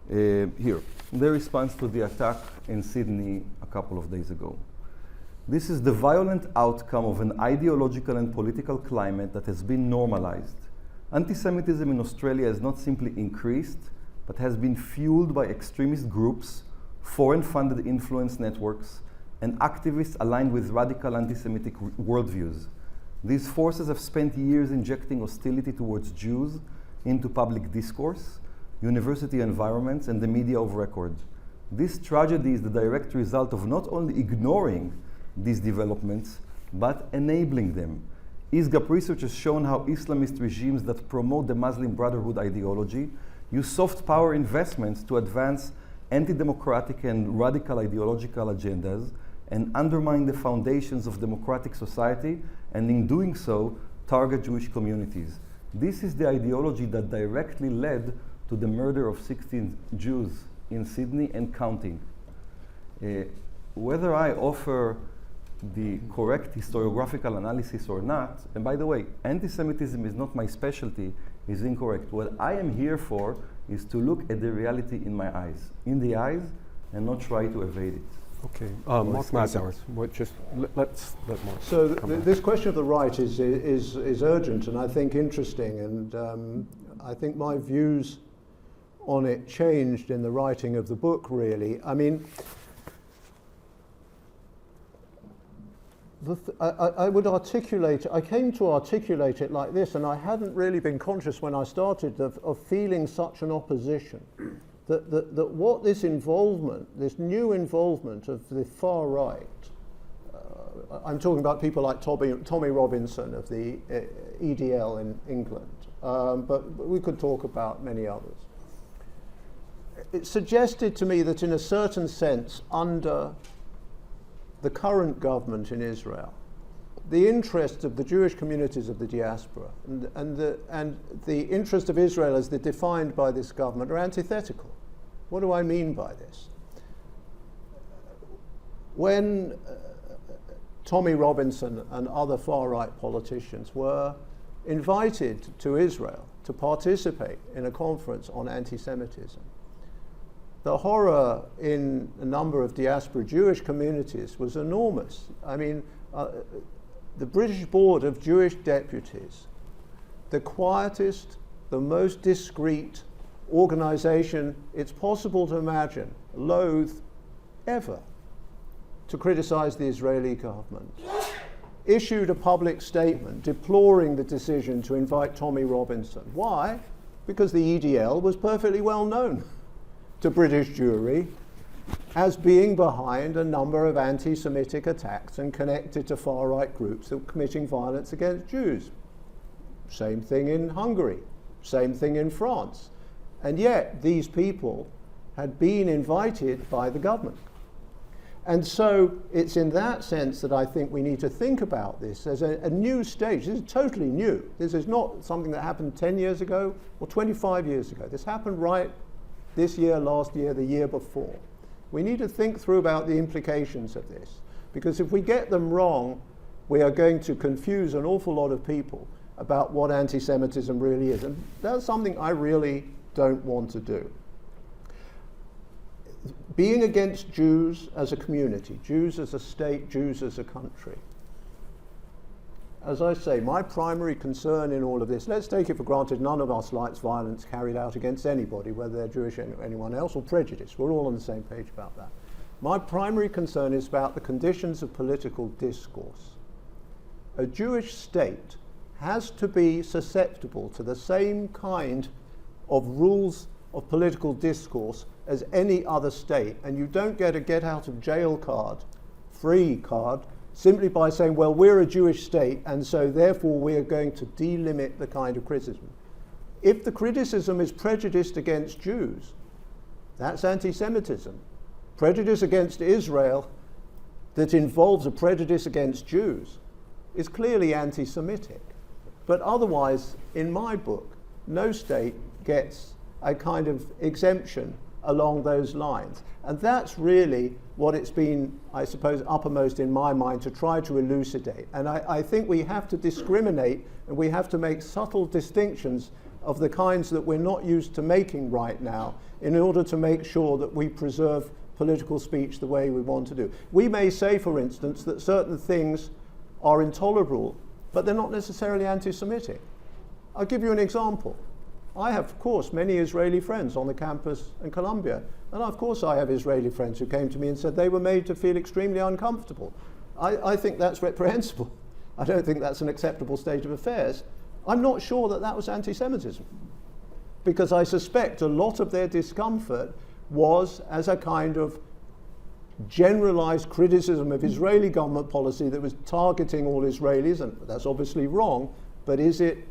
here. Their response to the attack in Sydney a couple of days ago. This is the violent outcome of an ideological and political climate that has been normalized. Anti-Semitism in Australia has not simply increased, but has been fueled by extremist groups, foreign-funded influence networks, and activists aligned with radical anti-Semitic worldviews. These forces have spent years injecting hostility towards Jews into public discourse, university environments, and the media of record. This tragedy is the direct result of not only ignoring these developments, but enabling them. ISGAP research has shown how Islamist regimes that promote the Muslim Brotherhood ideology use soft power investments to advance anti-democratic and radical ideological agendas and undermine the foundations of democratic society, and in doing so, target Jewish communities. This is the ideology that directly led to the murder of 16 Jews in Sydney and counting. Whether I offer the correct historiographical analysis or not, and by the way, anti-Semitism is not my specialty, is incorrect. What I am here for is to look at the reality in my eyes, and not try to evade it. Okay, Mark Mazower, let's let Mark. So this question of the right is urgent and I think interesting, and I think my views on it changed in the writing of the book, really. I mean, I would articulate, I came to articulate it like this, and I hadn't really been conscious when I started of feeling such an opposition. That what this involvement, this new involvement of the far right, I'm talking about people like Tommy Robinson of the EDL in England, but we could talk about many others. It suggested to me that in a certain sense, under the current government in Israel, the interests of the Jewish communities of the diaspora and the interest of Israel as they're defined by this government are antithetical. What do I mean by this? When Tommy Robinson and other far-right politicians were invited to Israel to participate in a conference on anti-Semitism, the horror in a number of diaspora Jewish communities was enormous. I mean, the British Board of Jewish Deputies, the quietest, the most discreet organization it's possible to imagine, loathe ever to criticize the Israeli government, issued a public statement deploring the decision to invite Tommy Robinson. Why? Because the EDL was perfectly well known to British Jewry as being behind a number of anti-Semitic attacks and connected to far-right groups that were committing violence against Jews. Same thing in Hungary, same thing in France. And yet these people had been invited by the government. And so it's in that sense that I think we need to think about this as a new stage. This is totally new. This is not something that happened 10 years ago or 25 years ago. This happened right this year, last year, the year before. We need to think through about the implications of this, because if we get them wrong, we are going to confuse an awful lot of people about what anti-Semitism really is. And that's something I really don't want to do. Being against Jews as a community, Jews as a state, Jews as a country. As I say, my primary concern in all of this, let's take it for granted none of us likes violence carried out against anybody, whether they're Jewish or anyone else, or prejudice. We're all on the same page about that. My primary concern is about the conditions of political discourse. A Jewish state has to be susceptible to the same kind of rules of political discourse as any other state, and you don't get a get out of jail card, free card, simply by saying, well, we're a Jewish state, and so therefore we are going to delimit the kind of criticism. If the criticism is prejudiced against Jews, that's anti-Semitism. Prejudice against Israel that involves a prejudice against Jews is clearly anti-Semitic. But otherwise, in my book, no state gets a kind of exemption along those lines. And that's really what it's been, I suppose, uppermost in my mind to try to elucidate. And I think we have to discriminate and we have to make subtle distinctions of the kinds that we're not used to making right now in order to make sure that we preserve political speech the way we want to do. We may say, for instance, that certain things are intolerable, but they're not necessarily anti-Semitic. I'll give you an example. I have, of course, many Israeli friends on the campus in Columbia. And of course I have Israeli friends who came to me and said they were made to feel extremely uncomfortable. I think that's reprehensible. I don't think that's an acceptable state of affairs. I'm not sure that that was anti-Semitism, because I suspect a lot of their discomfort was as a kind of generalized criticism of Israeli government policy that was targeting all Israelis, and that's obviously wrong, but is it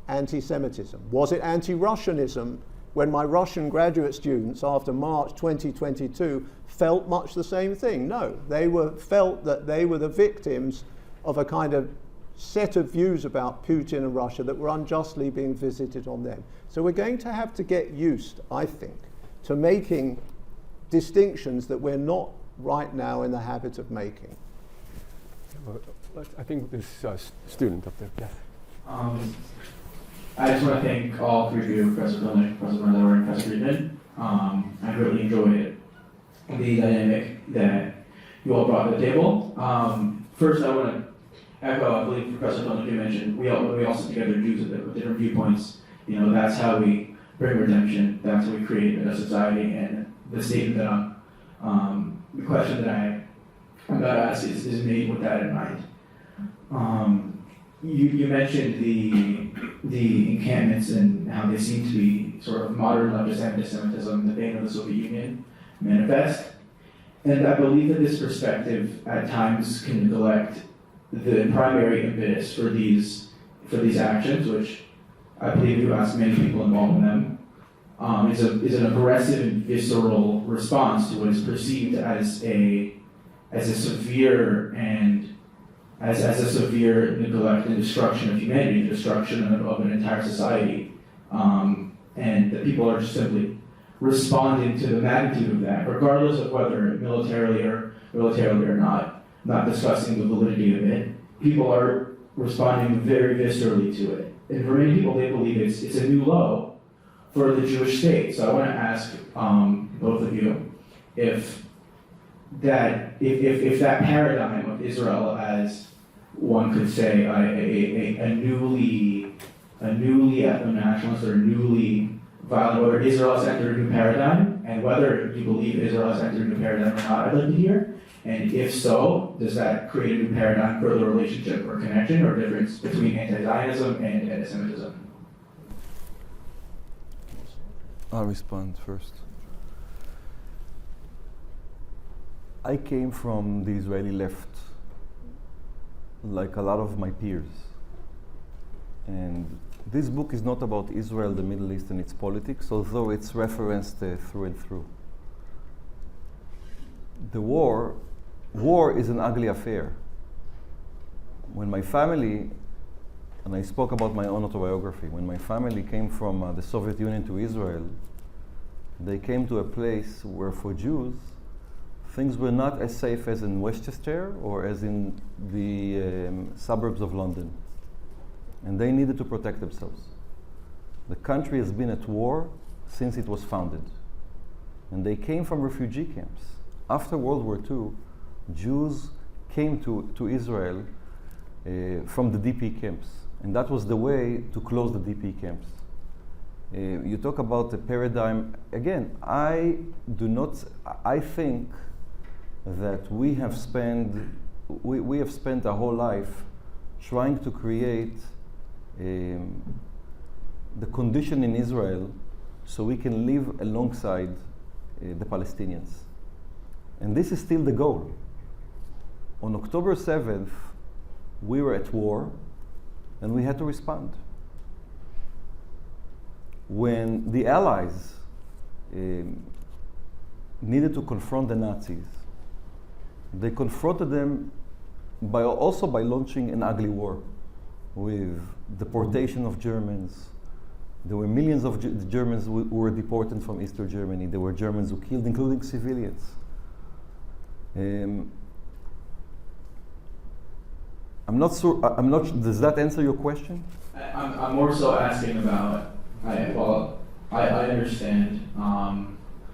anti-Semitism? Was it anti-Russianism when my Russian graduate students after March 2022 felt much the same thing? No, they felt that they were the victims of a kind of set of views about Putin and Russia that were unjustly being visited on them. So we're going to have to get used, I think, to making distinctions that we're not right now in the habit of making. I think this student up there. Yes. I just want to thank all three of you, Professor Pilnik, Professor Mazower, and Professor Freedman. I really enjoyed the dynamic that you all brought to the table. First, I want to echo, I believe Professor Pilnik, you mentioned, we all sit together Jews with different viewpoints. You know, that's how we bring redemption. That's how we create a society. And the statement that the question that I'm about to ask is made with that in mind. You mentioned the encampments and how they seem to be sort of modern leftist anti-Semitism, the vein of the Soviet Union manifest. And I believe that this perspective at times can neglect the primary impetus for these actions, which I believe you asked many people involved in them, is an aggressive and visceral response to what is perceived as a severe neglect and destruction of humanity, destruction of an entire society, and that people are just simply responding to the magnitude of that, regardless of whether militarily or not discussing the validity of it. People are responding very viscerally to it, and for many people, they believe it's a new low for the Jewish state. So I want to ask both of you if that paradigm of Israel as, one could say, a newly ethno-nationalist or newly violent, whether Israel has entered a new paradigm, and whether you believe Israel has entered a new paradigm or not, I'd like to hear. And if so, does that create a new paradigm for the relationship or connection or difference between anti-Zionism and anti-Semitism? I'll respond first. I came from the Israeli left, like a lot of my peers. And this book is not about Israel, the Middle East, and its politics, although it's referenced through and through. The war is an ugly affair. When my family, and I spoke about my own autobiography, when my family came from the Soviet Union to Israel, they came to a place where for Jews, things were not as safe as in Westchester or as in the suburbs of London. And they needed to protect themselves. The country has been at war since it was founded. And they came from refugee camps. After World War II, Jews came to Israel from the DP camps. And that was the way to close the DP camps. You talk about the paradigm. Again, I think that we have spent our whole life trying to create the condition in Israel so we can live alongside the Palestinians. And this is still the goal. On October 7th, we were at war and we had to respond. When the Allies needed to confront the Nazis, they confronted them by launching an ugly war with deportation of Germans. There were millions of Germans who were deported from Eastern Germany. There were Germans who killed, including civilians. Does that answer your question? I'm more so asking about, I understand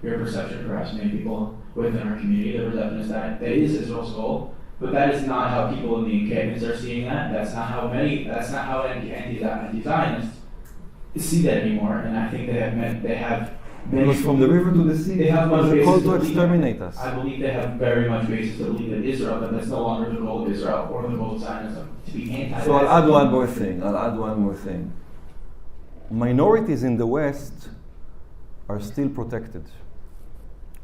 your perception, perhaps many people within our community, the perception is that is Israel's goal, but that is not how people in the encampments are seeing that. That's not how anti-Zionists see that anymore, and I think they have Because from the river to the sea, they have much they're basis called to to believe exterminate that. us. I believe they have very much basis to believe that Israel, that that's no longer the goal of Israel or the goal of Zionism, to be anti. So I'll add one more thing. Minorities in the West are still protected.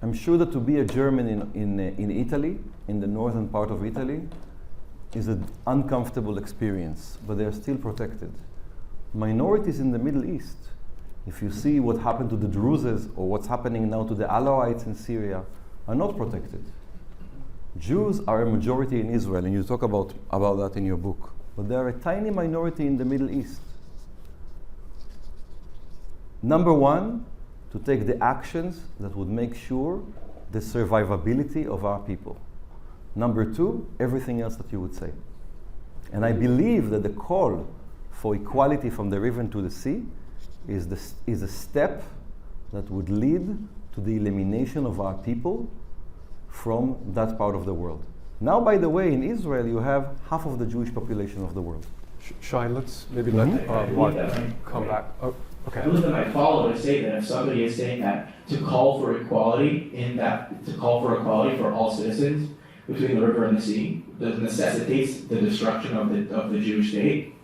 I'm sure that to be a German in Italy, in the northern part of Italy, is an uncomfortable experience, but they're still protected. Minorities in the Middle East, if you see what happened to the Druzes or what's happening now to the Alawites in Syria, are not protected. Jews are a majority in Israel, and you talk about that in your book, but they are a tiny minority in the Middle East. Number one, to take the actions that would make sure the survivability of our people. Number two, everything else that you would say. And I believe that the call for equality from the river to the sea is a step that would lead to the elimination of our people from that part of the world. Now, by the way, in Israel, you have half of the Jewish population of the world. Shay, let's maybe let Mark come back. Oh, I okay. believe that might follow to say that if somebody is saying that to call for equality for all citizens between the river and the sea necessitates the destruction of the Jewish state,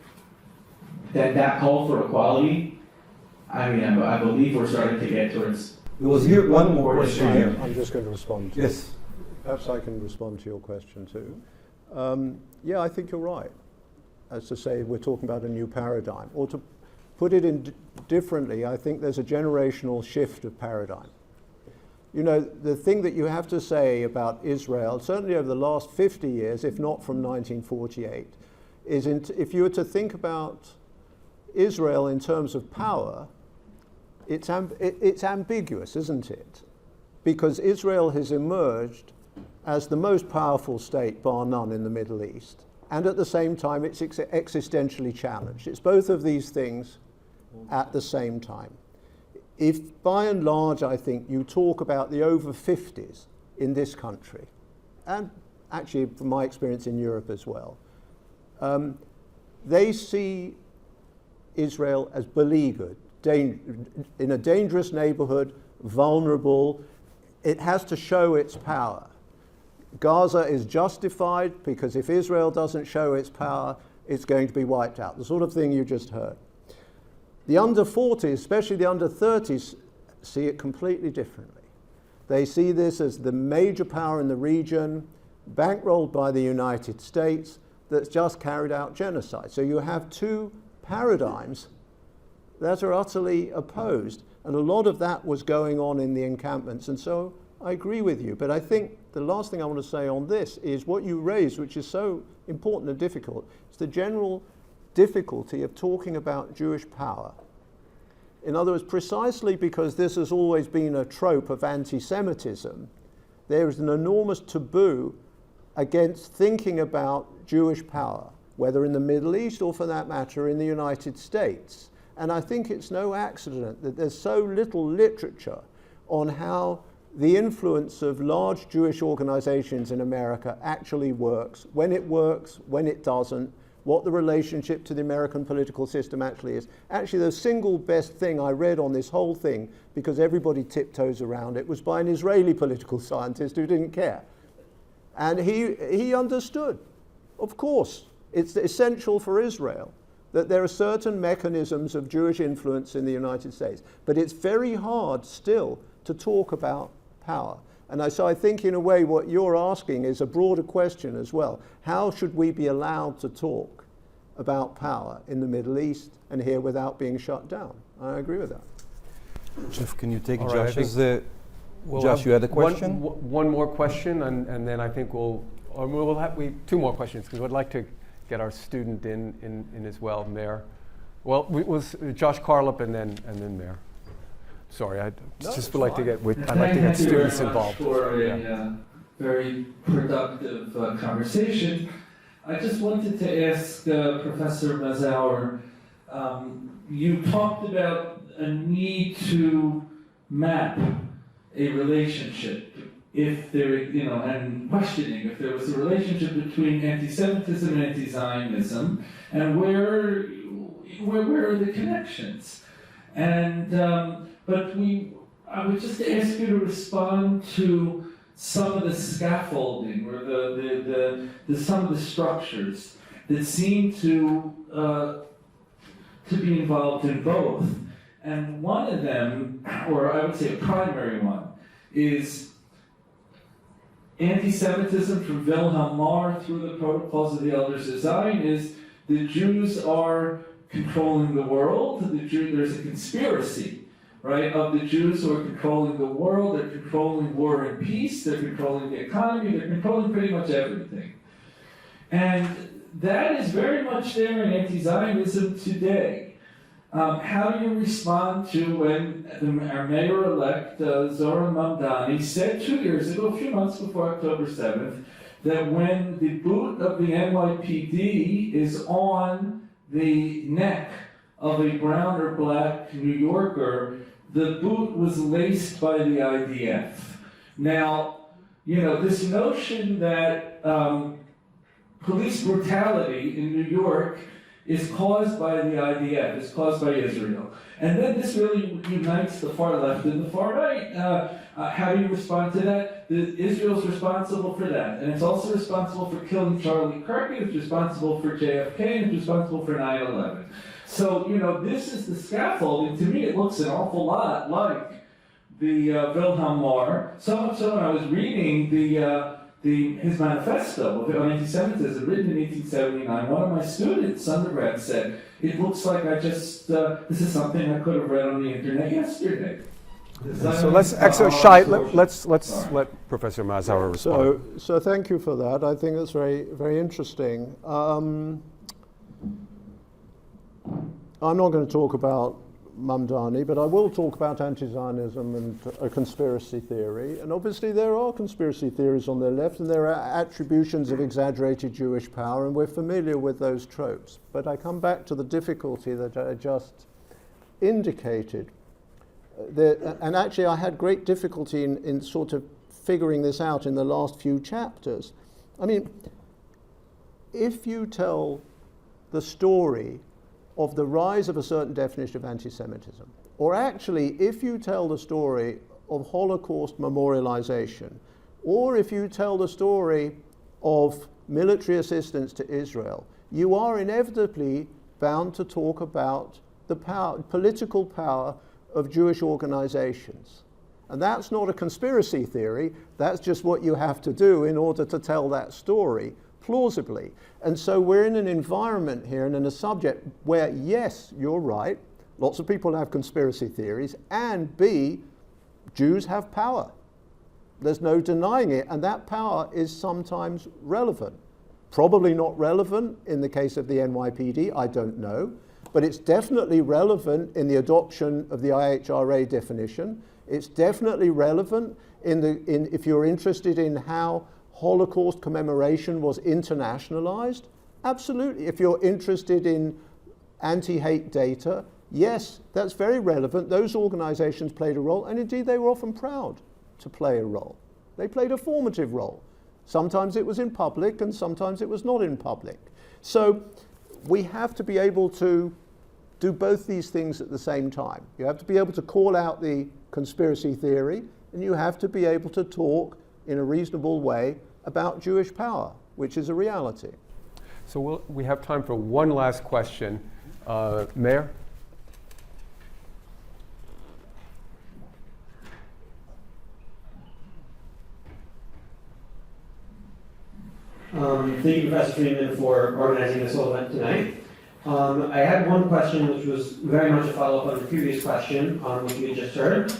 then that call for equality, I mean, I believe we're starting to get towards. There was here one more question here. I'm just going to respond to Yes. Perhaps I can respond to your question too. Yeah, I think you're right. As to say, we're talking about a new paradigm. Or to put it in differently, I think there's a generational shift of paradigm. You know, the thing that you have to say about Israel, certainly over the last 50 years, if not from 1948, is if you were to think about Israel in terms of power, it's ambiguous, isn't it? Because Israel has emerged as the most powerful state, bar none, in the Middle East. And at the same time, it's existentially challenged. It's both of these things at the same time. If, by and large, I think you talk about the over 50s in this country, and actually from my experience in Europe as well, they see Israel as beleaguered, in a dangerous neighborhood, vulnerable. It has to show its power. Gaza is justified because if Israel doesn't show its power, it's going to be wiped out. The sort of thing you just heard. The under 40s, especially the under 30s, see it completely differently. They see this as the major power in the region, bankrolled by the United States, that's just carried out genocide. So you have two paradigms that are utterly opposed. And a lot of that was going on in the encampments. And so I agree with you. But I think the last thing I want to say on this is what you raised, which is so important and difficult. It's the general difficulty of talking about Jewish power. In other words, precisely because this has always been a trope of anti-Semitism, there is an enormous taboo against thinking about Jewish power, whether in the Middle East or, for that matter, in the United States. And I think it's no accident that there's so little literature on how the influence of large Jewish organizations in America actually works, when it doesn't, what the relationship to the American political system actually is. Actually, the single best thing I read on this whole thing, because everybody tiptoes around it, was by an Israeli political scientist who didn't care. And he understood, of course, it's essential for Israel that there are certain mechanisms of Jewish influence in the United States. But it's very hard still to talk about power. And so I think in a way what you're asking is a broader question as well. How should we be allowed to talk about power in the Middle East and here without being shut down? I agree with that. Jeff, can you take All right, Josh's... We'll Josh, have you had a question? One more question, and then I think we'll have two more questions, because I'd like to get our student in as well, Mayor. Well, was Josh Carlip and then Mayor. Sorry, I'd like to get students involved. For a very productive conversation. I just wanted to ask Professor Mazower, you talked about a need to map a relationship if there, and questioning if there was a relationship between anti-Semitism and anti-Zionism, and where are the connections? And but I would just ask you to respond to some of the scaffolding or the some of the structures that seem to be involved in both. And one of them, or I would say a primary one, is anti-Semitism from Wilhelm Marr through the protocols of the Elders of Zion is the Jews are controlling the world. There's a conspiracy, right, of the Jews who are controlling the world. They're controlling war and peace. They're controlling the economy. They're controlling pretty much everything. And that is very much there in anti-Zionism today. How do you respond to when our mayor-elect, Zohar Mamdani, said 2 years ago, a few months before October 7th, that when the boot of the NYPD is on the neck of a brown or black New Yorker, the boot was laced by the IDF. Now, this notion that police brutality in New York is caused by the IDF, is caused by Israel. And then this really unites the far left and the far right. How do you respond to that? Israel's responsible for that. And it's also responsible for killing Charlie Kirk, it's responsible for JFK, and it's responsible for 9/11. So, this is the scaffold, and to me it looks an awful lot like the Wilhelm Marr. So much so when I was reading his manifesto on anti-Semitism, written in 1879, one of my students, undergrad, said, it looks like this is something I could have read on the internet yesterday. So Shay, let's let Professor Mazower respond. So thank you for that. I think that's very, very interesting. I'm not going to talk about Mamdani, but I will talk about anti-Zionism and a conspiracy theory. And obviously there are conspiracy theories on the left, and there are attributions of exaggerated Jewish power, and we're familiar with those tropes. But I come back to the difficulty that I just indicated. And actually I had great difficulty in sort of figuring this out in the last few chapters. I mean, if you tell the story of the rise of a certain definition of anti-Semitism, or actually if you tell the story of Holocaust memorialization, or if you tell the story of military assistance to Israel, you are inevitably bound to talk about the political power of Jewish organizations. And that's not a conspiracy theory, that's just what you have to do in order to tell that story plausibly. And so we're in an environment here and in a subject where, yes, you're right, lots of people have conspiracy theories, and B, Jews have power. There's no denying it, and that power is sometimes relevant. Probably not relevant in the case of the NYPD, I don't know, but it's definitely relevant in the adoption of the IHRA definition. It's definitely relevant if you're interested in how Holocaust commemoration was internationalized. Absolutely. If you're interested in anti-hate data, yes, that's very relevant. Those organizations played a role, and indeed they were often proud to play a role. They played a formative role. Sometimes it was in public and sometimes it was not in public. So we have to be able to do both these things at the same time. You have to be able to call out the conspiracy theory, and you have to be able to talk in a reasonable way about Jewish power, which is a reality. So we have time for one last question. Mayor? Thank you, Professor Freedman, for organizing this whole event tonight. I had one question which was very much a follow-up on the previous question, which we had just heard.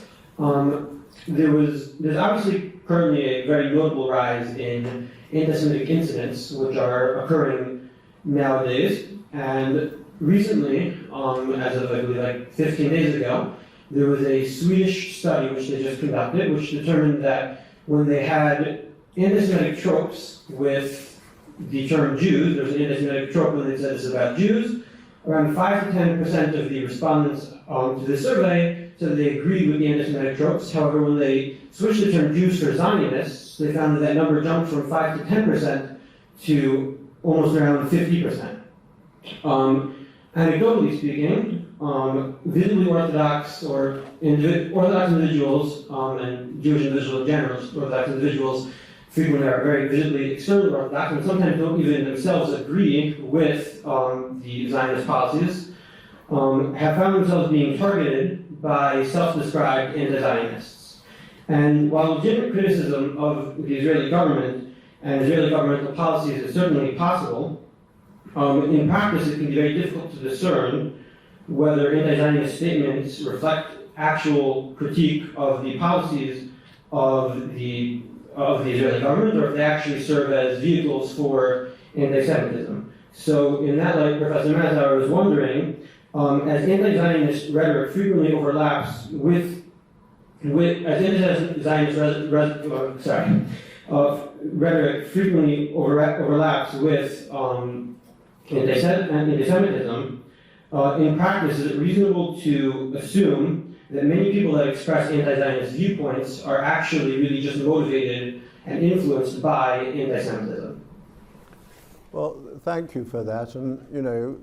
There's obviously currently a very notable rise in anti-Semitic incidents which are occurring nowadays. And recently, as of I believe like 15 days ago, there was a Swedish study which they just conducted, which determined that when they had anti-Semitic tropes with the term Jews, there's an anti-Semitic trope when they said it's about Jews, around 5 to 10% of the respondents to the survey said they agreed with the anti-Semitic tropes. However, when they switched the term Jews for Zionists, they found that that number jumped from 5 to 10% to almost around 50%. Anecdotally speaking, visibly Orthodox or Orthodox individuals and Jewish individuals in general, Orthodox individuals frequently are very visibly externally Orthodox and sometimes don't even themselves agree with the Zionist policies, have found themselves being targeted by self-described anti-Zionists. And while legitimate criticism of the Israeli government and Israeli governmental policies is certainly possible, in practice it can be very difficult to discern whether anti-Zionist statements reflect actual critique of the policies of the Israeli government, or if they actually serve as vehicles for anti-Semitism. So in that light, Professor Mazower was wondering, as anti-Zionist rhetoric frequently overlaps with rhetoric frequently overlaps with anti-Semitism, in practice, is it reasonable to assume that many people that express anti-Zionist viewpoints are actually really just motivated and influenced by anti-Semitism? Well, thank you for that. And, you know,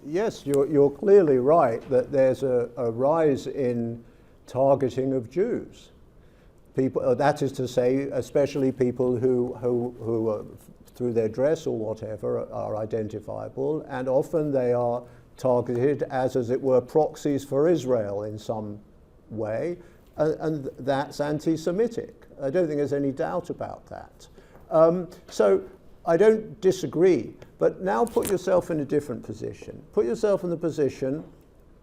yes, you're clearly right that there's a rise in targeting of Jews. People, that is to say, especially people who are, through their dress or whatever, are identifiable, and often they are targeted as it were, proxies for Israel in some way, and that's anti-Semitic. I don't think there's any doubt about that. So I don't disagree, but now put yourself in a different position. Put yourself in the position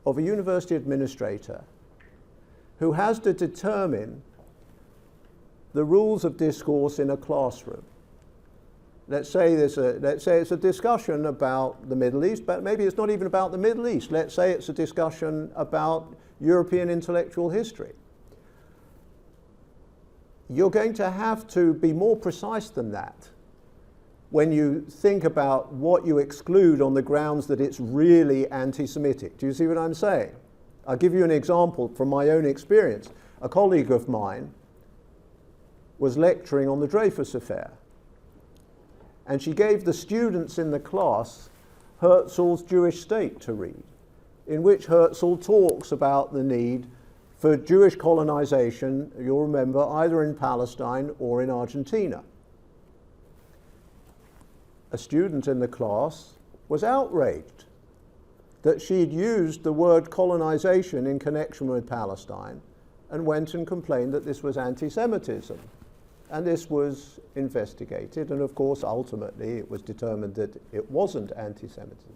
of a university administrator who has to determine the rules of discourse in a classroom. Let's say it's a discussion about the Middle East, but maybe it's not even about the Middle East. Let's say it's a discussion about European intellectual history. You're going to have to be more precise than that when you think about what you exclude on the grounds that it's really anti-Semitic. Do you see what I'm saying? I'll give you an example from my own experience. A colleague of mine was lecturing on the Dreyfus Affair, and she gave the students in the class Herzl's Jewish State to read, in which Herzl talks about the need for Jewish colonization, you'll remember, either in Palestine or in Argentina. A student in the class was outraged that she'd used the word colonization in connection with Palestine, and went and complained that this was anti-Semitism. And this was investigated, and of course, ultimately, it was determined that it wasn't anti-Semitism.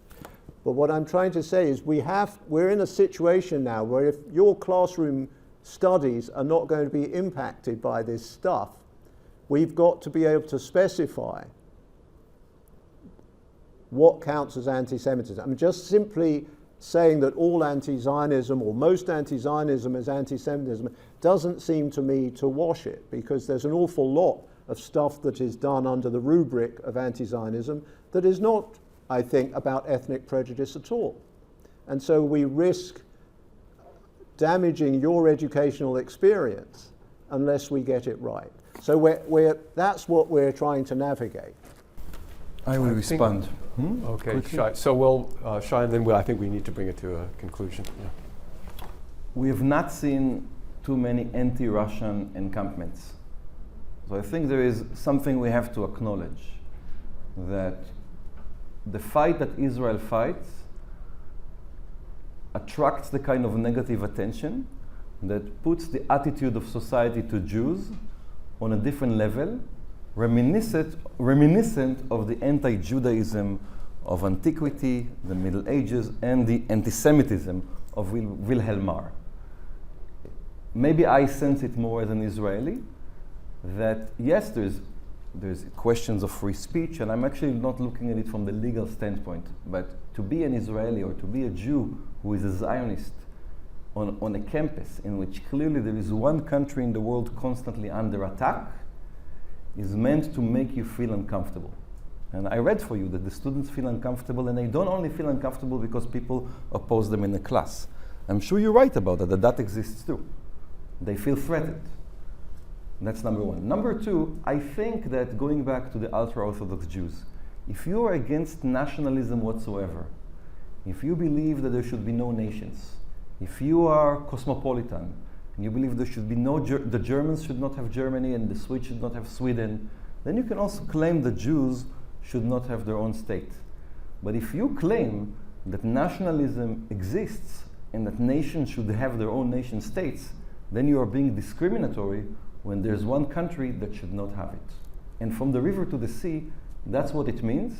But what I'm trying to say is we're in a situation now where if your classroom studies are not going to be impacted by this stuff, we've got to be able to specify what counts as anti-Semitism. I mean, just simply saying that all anti-Zionism or most anti-Zionism is anti-Semitism doesn't seem to me to wash it, because there's an awful lot of stuff that is done under the rubric of anti-Zionism that is not, I think, about ethnic prejudice at all. And so we risk damaging your educational experience unless we get it right. So that's what we're trying to navigate. I will respond. Okay, Shay. So we'll, Shay, and then I think we need to bring it to a conclusion. Yeah. We have not seen too many anti-Russian encampments. So I think there is something we have to acknowledge, that the fight that Israel fights attracts the kind of negative attention that puts the attitude of society to Jews on a different level, reminiscent of the anti-Judaism of antiquity, the Middle Ages, and the anti-Semitism of Wilhelm Marr. Maybe I sense it more as an Israeli, that yes, there's questions of free speech, and I'm actually not looking at it from the legal standpoint, but to be an Israeli or to be a Jew who is a Zionist on a campus in which clearly there is one country in the world constantly under attack is meant to make you feel uncomfortable. And I read for you that the students feel uncomfortable, and they don't only feel uncomfortable because people oppose them in the class. I'm sure you're right about that exists too. They feel threatened. That's number one. Number two, I think that going back to the ultra-Orthodox Jews, if you are against nationalism whatsoever, if you believe that there should be no nations, if you are cosmopolitan, and you believe there should be the Germans should not have Germany and the Swedes should not have Sweden, then you can also claim the Jews should not have their own state. But if you claim that nationalism exists and that nations should have their own nation states, then you are being discriminatory when there's one country that should not have it. And from the river to the sea, that's what it means.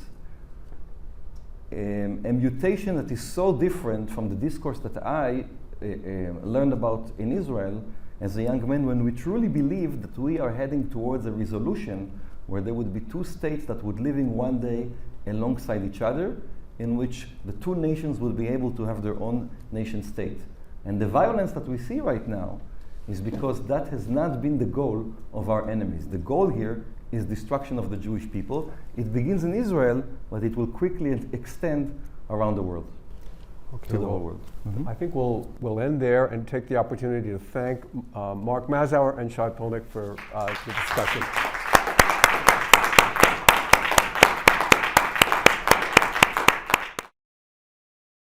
A mutation that is so different from the discourse that I learned about in Israel as a young man, when we truly believed that we are heading towards a resolution where there would be two states that would live in one day alongside each other, in which the two nations would be able to have their own nation state. And the violence that we see right now is because that has not been the goal of our enemies. The goal here is destruction of the Jewish people. It begins in Israel, but it will quickly extend around the world, to the whole world. I think we'll end there and take the opportunity to thank Mark Mazower and Shay Pilnik for the discussion.